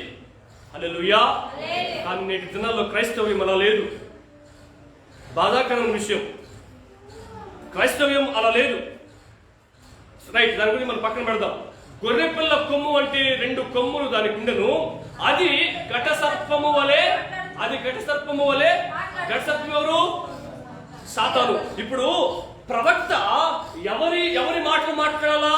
హల్లెలూయా. కానీ నేటి దినాల్లో క్రైస్తవ్యం అలా లేదు. బాధాకరమైన విషయం, క్రైస్తవ్యం అలా లేదు. రైట్, దాని గురించి మనం పక్కన పెడదాం. గొర్రెపిల్ల కొమ్ము అంటే 2 కొమ్ములు దానికి ఉండెను, అది ఘట సర్పము వలె. ఘట సర్పం ఎవరు? సాతాను. ఇప్పుడు ప్రవక్త ఎవరి మాటలు మాట్లాడాలా?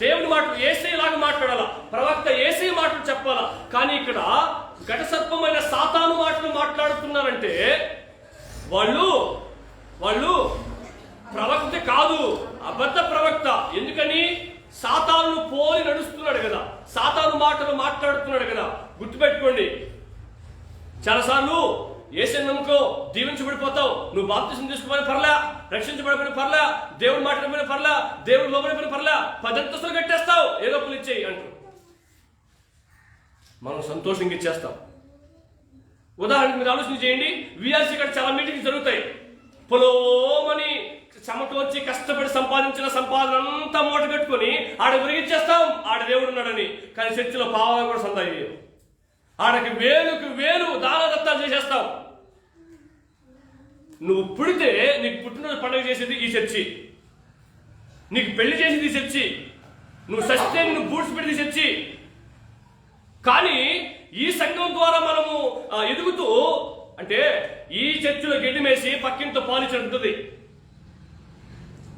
దేవుని మాటలు, యేసయ్య లాగా మాట్లాడాలా. ప్రవక్త యేసయ్య మాటలు చెప్పాలా. కానీ ఇక్కడ ఘట సర్పమైన సాతాను మాటలు మాట్లాడుతున్నారంటే వాళ్ళు ప్రవక్త కాదు, అబద్ధ ప్రవక్త. ఎందుకని? సాతాను పోలి నడుస్తున్నాడు కదా, సాతాను మాటలు మాట్లాడుతున్నాడు కదా. గుర్తుపెట్టుకోండి, చాలాసార్లు యేసయ్యను నమ్ముకో, దీవించబడిపోతావు, నువ్వు బాప్తిసం తీసుకోమని పర్లే, రక్షించబడిపోయిన పర్లే, దేవుడు మాట్లాడిపోయిన పర్లే, దేవుడు లోపలిపోయిన పర్లే, 10 అంతస్తులు కట్టేస్తావు, ఏదో ఒకరు ఇచ్చేయి అంటారు. మనం సంతోషంగా ఇచ్చేస్తాం. ఉదాహరణకు మీరు ఆలోచన చేయండి, విఆర్సీ ఇక్కడ చాలా మీటింగ్స్ జరుగుతాయి. పొలోమని చెమట వచ్చి కష్టపడి సంపాదించిన సంపాదన అంతా మూట కట్టుకొని ఆడ గురిగిచ్చేస్తాం, ఆడ దేవుడు ఉన్నాడని. కానీ చర్చిలో పావగా కూడా సందా చేయవు. ఆడకి వేలు దానదత్తాలు చేసేస్తాం. నువ్వు పుడితే నీకు పుట్టినరోజు పండుగ చేసేది ఈ చర్చి, నీకు పెళ్లి చేసేది ఈ చర్చి, నువ్వు సస్తే నువ్వు బూట్స్ పెడితే చర్చి. కానీ ఈ సంఘం ద్వారా మనము ఎదుగుతూ, అంటే ఈ చర్చిలో గడ్డి మేసి పక్కింతో పాలించుంటుంది.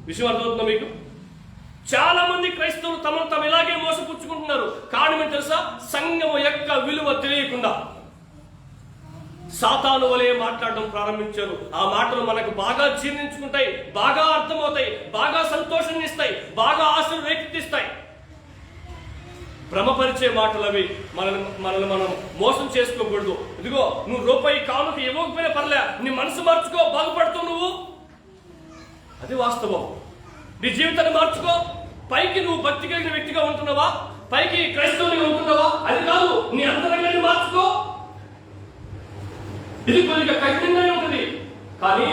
విషయం అర్థమవుతుందా మీకు? చాలా మంది క్రైస్తవులు తమను ఇలాగే మోసపుచ్చుకుంటున్నారు. కారణం ఏంటి తెలుసా? సంఘము యొక్క విలువ తెలియకుండా సాతాను వలె మాట్లాడడం ప్రారంభించారు. ఆ మాటలు మనకు బాగా జీర్ణించుకుంటాయి, బాగా అర్థమవుతాయి, బాగా సంతోషాన్ని ఇస్తాయి, బాగా ఆశలు రేకెత్తిస్తాయి. భ్రమపరిచే మాటలు అవి. మనల్ని మనం మోసం చేసుకోకూడదు. ఇదిగో నువ్వు రూపాయి కానుక ఇవ్వకపోయినా పర్లే, నీ మనసు మార్చుకో, బాగుపడతావు నువ్వు. అది వాస్తవం. నీ జీవితాన్ని మార్చుకో. పైకి నువ్వు భక్తి కలిగిన వ్యక్తిగా ఉంటున్నావా, పైకి క్రైస్తవునిగా ఉంటున్నావా, అది కాదు, నీ అంతరంగాన్ని మార్చుకో. ఇది కొద్దిగా కఠినంగానే ఉంటుంది, కానీ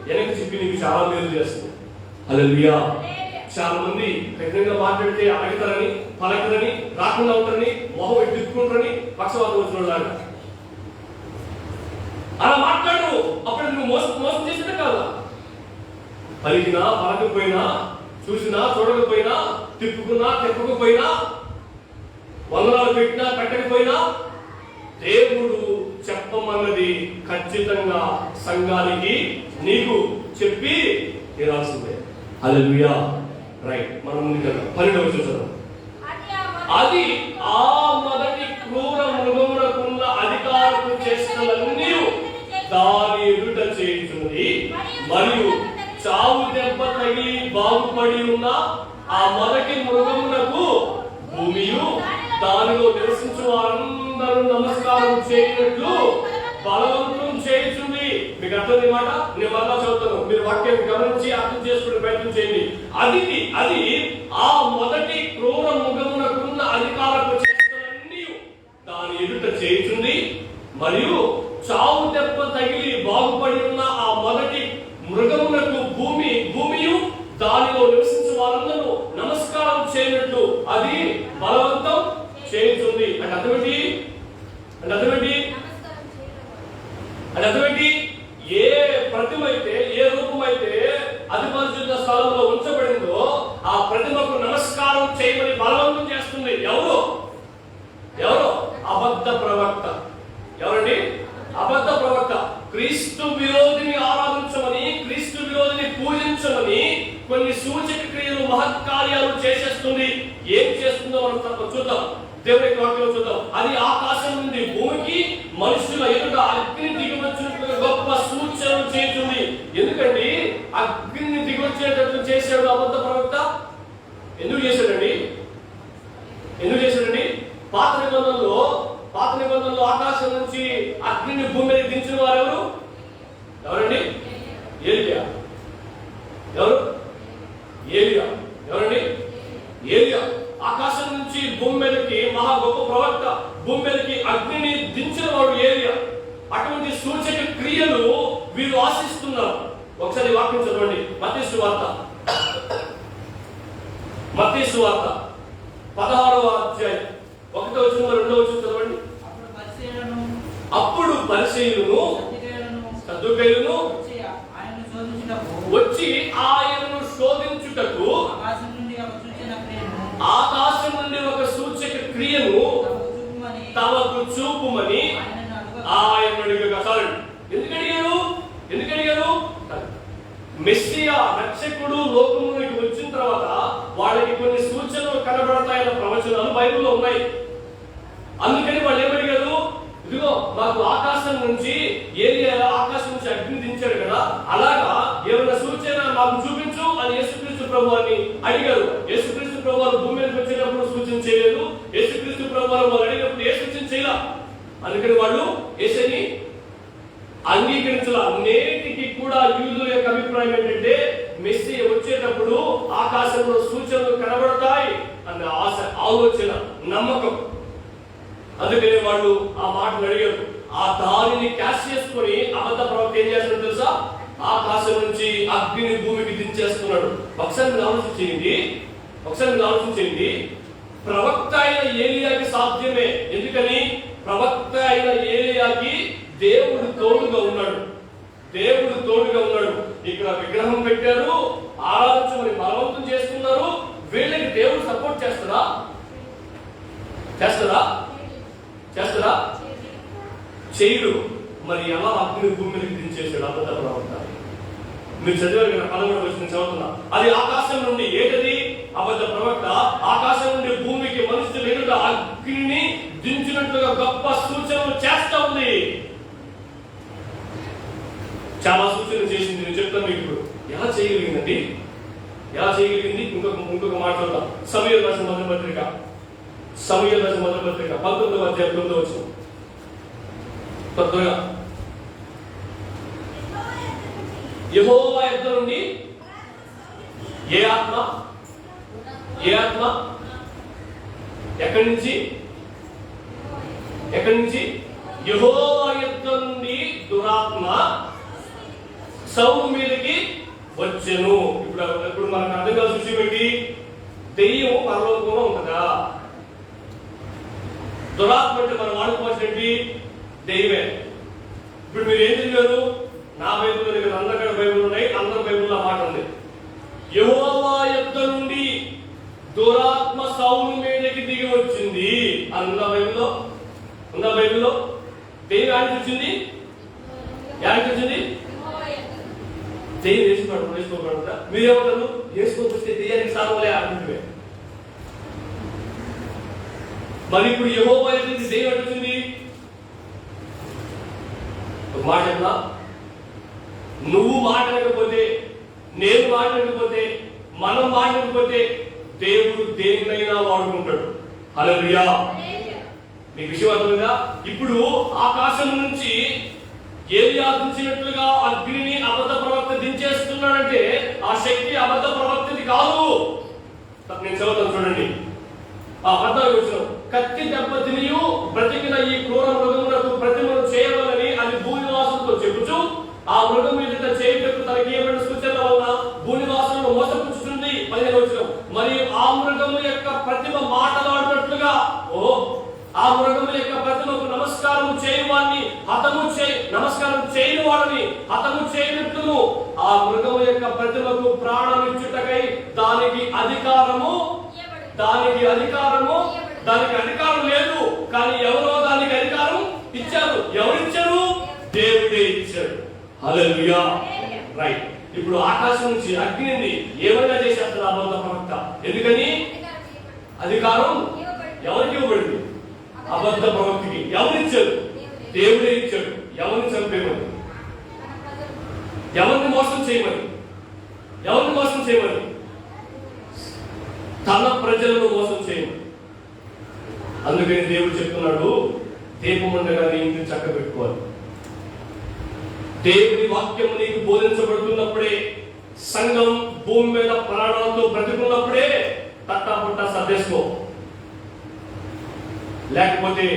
వెనక్కి చెప్పి నీకు చాలా మేలు చేస్తుంది. హల్లెలూయా. చాలా మంది కఠినంగా మాట్లాడితే అడగతారని, పలకరని, రాకుండా ఉంటారని, మొహం ఎత్తుకుంటారని పక్షవాతం వచ్చిన అలా మాట్లాడు. అప్పుడు నువ్వు మోసం చేసినా కాదా? పలికినా పలకపోయినా, చూసినా చూడకపోయినా, తిప్పుకున్నా తిప్పకపోయినా, వందనాలు పెట్టినా పెట్టకపోయినా, దేవుడు చెప్పమన్నది ఖచ్చితంగా సంఘానికి నీకు చెప్పి తీరాల్సిందే. హల్లెలూయా. రైట్, మనం ముందుకు 12వ వచనం. అది ఆ మొదటి క్రూర మృగమునకున్న అధికారపు చేష్టలన్నీ దాని ఎదుట చేయుచున్నది, మరియు చావు దెబ్బ తగిలి బాగుపడి ఉన్న ఆ మొదటి మృగమునకు భూమియు దానిలో నివసించు వారందరూ నమస్కారం చేయనట్లు బలవంతం చేయుచుంది. మీకు అర్థం మాట నేను మళ్ళా చదువుతాను, మీరు వాక్యాన్ని గమనించి అర్థం చేసుకునే ప్రయత్నం చేయండి. అది ఆ మొదటి క్రూర మృగమునకున్న అధికారపు చేష్టలన్నీ దాని ఎదుట చేయుచుంది, మరియు చావు దెబ్బ తగిలి బాగుపడి ఉన్న ఆ మొదటి మృగమునకు భూమియు దానిలో నివసించే వారందరూ నమస్కారం చేయనట్లు అది బలవంతం చేయుచుంది. అంటే అర్థమేంటి? ఏ ప్రతిమ అయితే, ఏ రూపమైతే అది పరిశుద్ధ స్థలంలో ఉంచబడిందో ఆ ప్రతిమకు నమస్కారం చేయమని బలవంతం చేస్తుంది. ఎవరు? అబద్ధ ప్రవక్త. ఎవరండి? అబద్ధ ప్రవక్త. క్రీస్తు విరోధిని ఆరాధించమని, క్రీస్తు విరోధిని పూజించమని కొన్ని సూచక క్రియలు, మహత్కార్యాలు చేసేస్తుంది. ఏం చేస్తుందో మనం చూద్దాం, దేవుని వాక్యంలో చూద్దాం. అది ఆకాశం నుండి భూమికి మనుషుల ఎదుట అగ్ని దిగవచ్చినట్లుగా గొప్ప సూచనలు చేస్తుంది. ఎందుకండి అగ్నిని దిగొచ్చేటట్లు చేశాడు అబద్ధ ప్రవక్త? ఎందుకు చేశాడండి? పాత నిబంధనలో ఆకాశం నుంచి అగ్నిని భూమి మీద దించిన వారెవరు? ఎవరండి? ఏలియా. ఎవరండి? ఏలియా. ఆకాశం నుంచి భూమి మీదకి మహా గొప్ప ప్రవక్త, భూమి మీదకి అగ్నిని దించిన వాడు ఏలియా. అటువంటి సూచక క్రియలు వీరు ఆశిస్తున్నారు. ఒకసారి వాక్యం చదవండి, మత్తయి సువార్త 16వ అధ్యాయం 1వ వచనం 2వ వచనం చదవండి. అప్పుడు పరిసయ్యులను సద్దుకయ్యులను వచ్చి ఆయనను శోధించుటకు ఆకాశం నుండి ఒక సూచక క్రియను తమకు చూపుమని ఆయన అడిగగా. ఎందుకు అడిగారు? మెస్సియా రక్షకుడు లోకంలోకి వచ్చిన తర్వాత వాళ్ళకి కొన్ని సూచనలు కనబడతాయన్న ప్రవచనాలు బైబిల్లో ఉన్నాయి. అందుకని వాళ్ళు ఏమడిగారు? ఇదిగో మాకు ఆకాశం నుంచి ఆకాశం నుంచి అగ్ని దించాడు కదా, అలాగా ఏమైనా సూచన మాకు చూపించు అని యేసుక్రీస్తు ప్రభువాన్ని అడిగారు. యేసుక్రీస్తు ప్రభువారు భూమి మీదకి వచ్చేటప్పుడు సూచన చేయలేదు. యేసుక్రీస్తు ప్రభువారు వాళ్ళు అడిగినప్పుడు ఏ సూచన చేయలే. అందుకని వాళ్ళు యేసుని అంగీకరించాల. నేటికి కూడా యూదుల యొక్క అభిప్రాయం ఏంటంటే మెస్సీ వచ్చేటప్పుడు ఆకాశంలో సూచనలు కనబడతాయి అన్న ఆశ, ఆలోచన, నమ్మకం. అందుకని వాళ్ళు ఆ మాటలు అడిగారు. ఆ దానిని క్యాష్ చేసుకుని అబద్ధ ప్రవక్త ఏం చేస్తున్నాడు తెలుసా? ఆకాశం నుంచి అగ్నిని భూమికి దించేస్తున్నాడు. ఒకసారి మీరు ఆలోచించండి. ప్రవక్త అయిన ఏలియాకి సాధ్యమే. ఎందుకని? ప్రవక్త అయిన ఏలియాకి దేవుడు తోడుగా ఉన్నాడు. ఇక్కడ విగ్రహం పెట్టారు, ఆరాధించమని బలవంతం చేస్తున్నారు. వీళ్ళకి దేవుడు సపోర్ట్ చేస్తారా? చేయడు. మరి ఎలా అగ్ని భూమి మీదకి దించేశాడు అబద్ధ ప్రవక్త? మీరు చదివారు కదా, 11వ వచనం చదువుతున్నా. అది ఆకాశం నుండి ఏంటది? అబద్ధ ప్రవక్త ఆకాశం నుండి భూమికి మనుషులు ఎదుట అగ్నిని దించినట్లుగా గొప్ప సూచనలు చేస్తా ఉంది. చాలా సూచనలు చేసింది. నేను చెప్తాను మీకు ఇప్పుడు ఎలా చేయగలిగింది. ఇంకొక మాట చూద్దాం. సమూయేలు రాసిన మొదటి పత్రిక సమూయేలు రాసిన మొదటి పత్రిక 19వ అధ్యాయం 9వ వచనం. త్వరగా. యెహోవా యొద్ద నుండి ఏ ఆత్మ ఎక్కడి నుంచి యెహోవా యొద్ద నుండి దురాత్మ సౌలు మీదకి వచ్చెను. ఇప్పుడు మనకు అర్థం కావాల్సిన విషయం ఏంటి? దెయ్యం పరలోకంలో ఉంటుందా? దురాత్మ అంటే మనం వాడుకోవాల్సినవి దెయ్యమే. ఇప్పుడు మీరు ఏం చదివారు? నా బైబిల్లో దగ్గర అందరికీ బైబిల్ ఉన్నాయి, అందరి బైబిల్లో మాట ఉంది. యెహోవా యొద్ద నుండి దురాత్మ సౌలు మీదకి దిగి వచ్చింది అని ఉందా బైబిల్లో? దెయ్యం యాడికి వచ్చింది? దెయ్యం వేసుకోబడుతుందా? మీరేమంటారు? వేసుకోకపోతే దెయ్యానికి సాగలే అంటుంటే. మరి ఇప్పుడు యెహోవా యొద్ద నుంచి దెయ్యం వచ్చింది. ఒక మాట చెప్పనా? నువ్వు మాట్లాడకపోతే, నేను మాట్లాడకపోతే, మనం మాట్లాడకపోతే దేవుడు దేనినైనా వాడుకుంటాడు. హల్లెలూయా. మీకు విషయం అర్థమైందా? ఇప్పుడు ఆకాశం నుంచి ఏలియా దించినట్లుగా అగ్నిని అబద్ధ ప్రవక్త దించేస్తున్నాడంటే ఆ శక్తి అబద్ధ ప్రవక్తది కాదు. నేను చదువుతాను చూడండి. ఆ 14వ వచనం. కత్తి దెబ్బతినియు బ్రతికిన ఈ క్రూర మృగమునకు ప్రతిమను చేయవలని అది భూనివాసులతో చెప్పుచు ఆ మృగం మీద చేయుటకు తనకి ఏమైనా సూచనల వలన భూనివాసులను మోసపుచ్చుతుంది. 15వ వచనం. మరియు ఆ మృగము యొక్క ప్రతిమ మాట్లాడినట్లుగా ఆ మృగము యొక్క ప్రతిమకు నమస్కారం చేయవాడిని నమస్కారం చేయని వాడిని హతము చేయనట్లును ఆ మృగము యొక్క ప్రతిమకు ప్రాణం ఇచ్చుటకై దానికి అధికారం లేదు. కానీ ఎవరో దానికి అధికారం ఇచ్చారు. ఎవరిచ్చారు? దేవుడే ఇచ్చాడు. హల్లెలూయా. రైట్. ఇప్పుడు ఆకాశం నుంచి అగ్నిని ఏమైనా చేసేస్తారు అబద్ధ ప్రవక్త. ఎందుకని? అధికారం ఎవరికి ఇవ్వబడింది? అబద్ధ ప్రవక్తకి. ఎవరిచ్చారు? దేవుడే ఇచ్చాడు. ఎవరిని చంపేయమని, ఎవరిని మోసం చేయమని, తన ప్రజలను మోసం చేయమని. అందుకని దేవుడు చెప్తున్నాడు, దీపం ఉండగా నీ ఇంటిని చక్కబెట్టుకోవాలి. దేవుని వాక్యం నీకు బోధించబడుతున్నప్పుడే, సంఘం భూమి మీద ప్రాణాలతో బ్రతుకున్నప్పుడే తట్టాపుట్టా సర్దేసుకో. లేకపోతే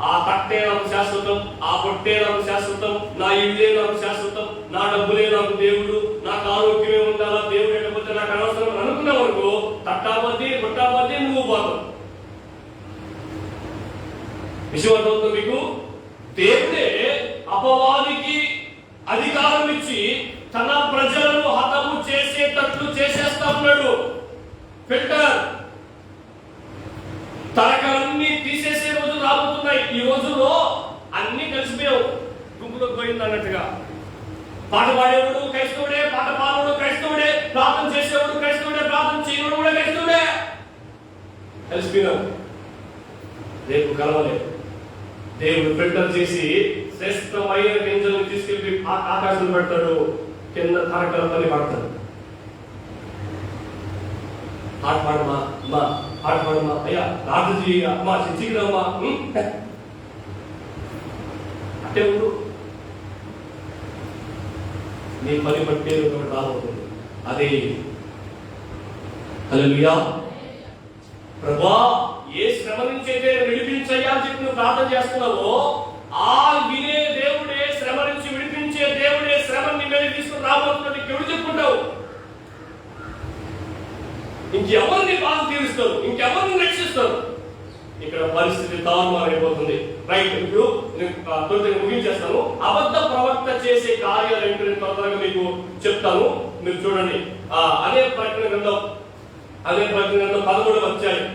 ఆ తట్టే నాకు శాశ్వతం, ఆ పొట్టే నాకు శాశ్వతం, నా ఇల్లే నాకు శాశ్వతం, నా డబ్బులే నాకు దేవుడు, నాకు ఆరోగ్యమే ఉండాలా, దేవుడు లేకపోతే నాకు అనవసరం అనుకున్న వరకు తట్టాబద్ది పొట్టాబద్ది నువ్వు పోతావు. విషయం అర్థమవుతుంది మీకు? దేవుడే అపవాదికి అధికారం ఇచ్చి తన ప్రజలను హతము చేసేటట్లు చేసేస్తా ఉన్నాడు. ఫిల్టర్ తరకలన్నీ తీసేసే రోజులు రాబోతున్నాయి. ఈ రోజుల్లో అన్ని కలిసిపోయావు, గుంపులోకి పోయింది అన్నట్టుగా. పాట పాడేవాడు క్రైస్తవుడే, పాట పాడేవాడు క్రైస్తవుడే, ప్రార్థన చేసేవాడు క్రైస్తవుడే, ప్రార్థన చేయవాడు కూడా క్రైస్తవుడే. కలిసిపోయినావు. రేపు కలవలేదు. దేవుడు ఫిల్టర్ చేసి శ్రేష్టమైన గింజలను తీసుకెళ్లి ఆకాశం పెడతాడు, కింద తరకల పని పడతాడు. పాట పాడమా అమ్మా, పాట పాడమా అయ్యా, ప్రార్థన చేయ అమ్మా, చర్చికిరమ్మా అంటే ఉండు. నీ పని పట్టే రాబోతుంది. అదే హల్లెలూయా. ప్రభువా, ఏ శ్రమ నుంచి అయితే విడిపించయ్యా అని చెప్పి నువ్వు ప్రార్థన చేస్తున్నావో ఆ వినే దేవుడే, శ్రమ నుంచి విడిపించే దేవుడే శ్రమని మీద తీసుకుని రాబోతున్నది ఎవరు చెప్పుకుంటావు? ఇంకెవరిని బాధ తీరుస్తారు? ఇంకెవరిని రక్షిస్తారు? ఇక్కడ పరిస్థితి తారుమారైపోతుంది. రైట్. ఇప్పుడు నేను ముగించేస్తాను. అబద్ధ ప్రవక్త చేసే కార్యాలు ఏంటో నేను త్వరగా మీకు చెప్తాను, మీరు చూడండి. అదే ప్రకటన గ్రంథం 13వ అధ్యాయం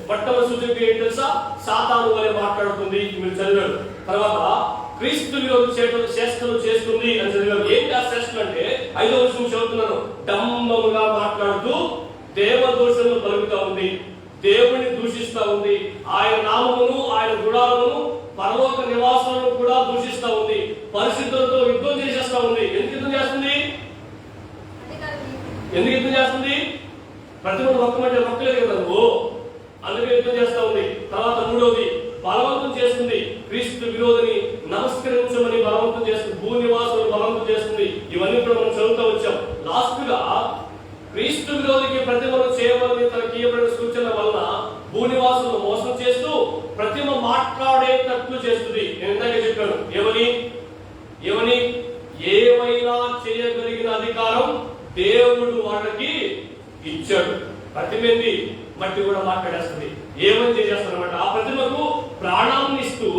మొట్టమొదటి సూచన ఏంటి తెలుసా? సాతాను వలె మాట్లాడుతుంది, మీరు చదివారు. తర్వాత క్రీస్తు విరోధ చేష్టలు చేస్తుంది అని చదివారు. ఏంటి ఆ చేష్టలు అంటే 5వ వచనం చదువుతున్నాను. డంబముగా మాట్లాడుతూ దేవదోషణలు పలుకుతా ఉంది, దేవుని దూషిస్తా ఉంది, ఆయన నామమును ఆయన గుడాలను పరలోక నివాసాలను కూడా దూషిస్తా ఉంది, పరిశుద్ధులతో యుద్ధం చేసేస్తా ఉంది. ఎందుకు యుద్ధం చేస్తుంది? ప్రతిమను మొక్కమంటే మొక్కలేదు కదా నువ్వు. అందుకే యుద్ధం చేస్తా ఉంది. తర్వాత మూడవది బలవంతం చేస్తుంది. క్రీస్తు విరోధిని నమస్కరించమని బలవంతం చేస్తుంది. భూనివాసులను బలవంతం చేస్తుంది. ఇవన్నీ కూడా మనం చదువుతూ వచ్చాం. లాస్ట్ గా క్రీస్తు విరోధికి ప్రతిమను చేయమని తనకి ఇవ్వబడిన సూచన వలన భూనివాసులను మోసం చేస్తూ ప్రతిమ మాట్లాడేటట్లు చేస్తుంది. నేను ఇందాక చెప్పాను, ఏమని ఏమైనా చేయగలిగిన అధికారం దేవుడు వాళ్ళకి ఇచ్చాడు. ప్రతిమేంది మట్టి కూడా మాట్లాడేస్తుంది. ఏమని చేసేస్తారన్నమాట, ఆ ప్రతిమకు ప్రాణాన్ని ఇస్తూ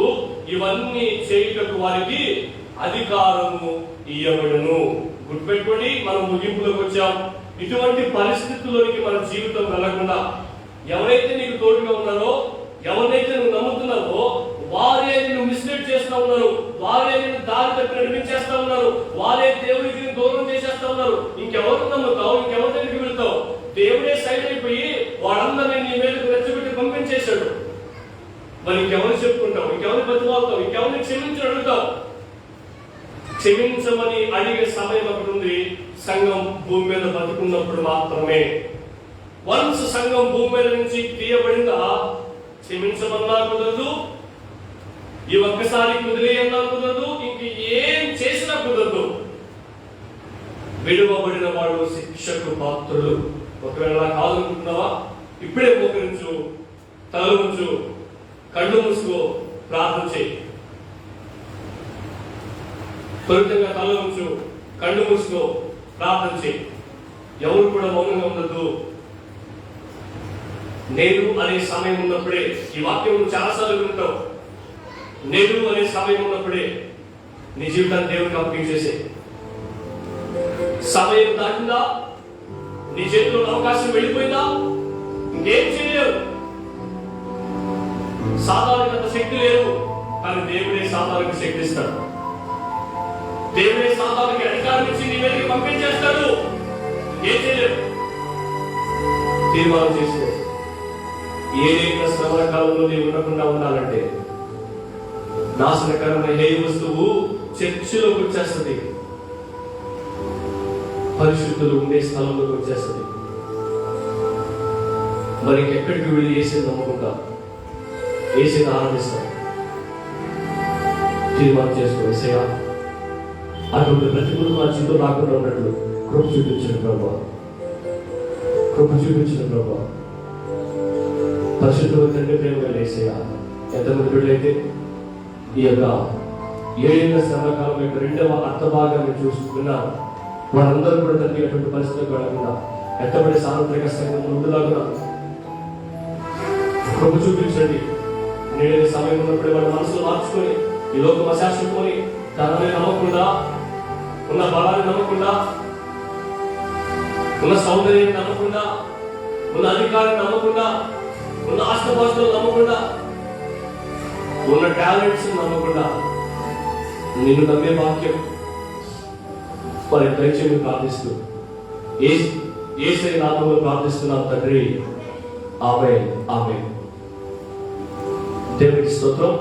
ఇవన్నీ చేయుటకు వారికి అధికారము ఇవ్వబడును. గుర్తుపెట్టుకోండి, మనం ముగింపులోకి వచ్చాం. ఇటువంటి పరిస్థితుల్లోనికి మన జీవితం వెళ్ళకుండా ఎవరైతే నీకు తోడుగా ఉన్నారో, ఎవరినైతే నువ్వు నమ్ముతున్నావో వారే నిన్ను మిస్లీడ్ చేస్తా ఉన్నారు, వారే నిన్ను దారి తప్పి నడిపించేస్తా ఉన్నారు, వారే దేవుడికి దూరం చేసేస్తా ఉన్నారు. ఇంకెవరు నమ్ముతావు? ఇంకెవరి దగ్గరికి వెళ్తావు? దేవుడే సైడ్ అయిపోయి వాళ్ళందరినీ నీ మీదకు రెచ్చగొట్టి పంపించేశాడు. మరి ఇంకెవరు చెప్పుకుంటావు? ఇంకెవరు బతిమాలుతావు? ఇంకెవరిని క్షమించి అడుగుతావు? క్షమించమని అడిగే సమయం ఒకటి ఉంది. సంఘం భూమి మీద బతుకున్నప్పుడు మాత్రమే. వన్స్ సంఘం భూమి మీద నుంచి తీయబడిందా, క్షమించమన్నా కుదరదు, ఈ ఒక్కసారి కుదిరేయన్నా కుదరదు, ఇంక ఏం చేసినా కుదరదు. విడువబడిన వాడు శిక్షకు పాత్రుడు. ఒకవేళ కాదనుకుంటున్నావా? ఇప్పుడే మోకరించు, తల ఉంచు, కళ్ళు మూసుకో, ప్రార్థన చేయి. త్వరితంగా తల ఉంచు, కళ్ళు మూసుకో, ప్రార్థన చేయి. ఎవరు కూడా మౌనంగా ఉండద్దు. నేడు అనే సమయం ఉన్నప్పుడే, ఈ వాక్యం చాలాసార్లు వింటావు, నేడు అనే సమయం ఉన్నప్పుడే నీ జీవితాన్ని దేవుడికి అప్పగించేసే. సమయం దాటిందా, నీ చేతిలో అవకాశం వెళ్ళిపోయిందా, ఇంకేం చేయలేవు. సాధారణ శక్తి లేదు, కానీ దేవుడే సాధారణ శక్తి ఇస్తాడు. దేవుడే సాధారణకి అధికారం ఇచ్చి నీ మీదకి పంపించేస్తాడు. ఏం చేయలేవు. తీర్మానం చేసుకో. ఏదైనా శ్రమల కాలంలో నీవు ఉండకుండా ఉండాలంటే నాశనకరమైన ఏ వస్తువు చర్చిలోకి వచ్చేస్తుంది, పరిశుద్ధులు ఉండే స్థలంలోకి వచ్చేస్తుంది. మరి ఎక్కడికి వెళ్ళి వేసేది నమ్ముకుంటా, వేసేది ఆనందిస్తాం. తీర్మానం చేసుకో. ఏసయ్యా, అటువంటి ప్రతికూలు మా జీవితం రాకుండా ఉన్నట్లు కృప చూపించిన ప్రభా, కృప చూపించిన ప్రభా. పరిశుద్ధమైన తండ్రి, ప్రేమగా యేసయ్యా, ఎంతమంది బిడ్డలైతే ఈ యొక్క 7 శ్రమకాలం యొక్క 2వ అర్థభాగాన్ని చూసుకున్నారు, వారందరూ కూడా తండ్రి అటువంటి పరిస్థితులకు వెళ్ళకుండా ఎత్తబడి సార్వత్రిక సంఘం ముందులాగా కృప చూపించండి. నేడే సమయం ఉన్నప్పుడు వాళ్ళ మనసులు మార్చుకొని ఈ లోకం అశాశ్వతమని తనని నమ్మకుండా, ఉన్న బలాన్ని నమ్మకుండా, ఉన్న సౌందర్యాన్ని నమ్మకుండా, ఉన్న అధికారాన్ని నమ్మకుండా, ఉన్న ఆస్తిపాస్తులు నమ్మకుండా, ఉన్న టాలెంట్స్ నమ్మకుండా నిన్ను నమ్మే వాక్యం వారి దయచేసి ప్రార్థిస్తూ యేసయ్య నామములో ప్రార్థిస్తున్నాం తండ్రి. ఆమేన్, ఆమేన్. దేవునికి స్తోత్రం.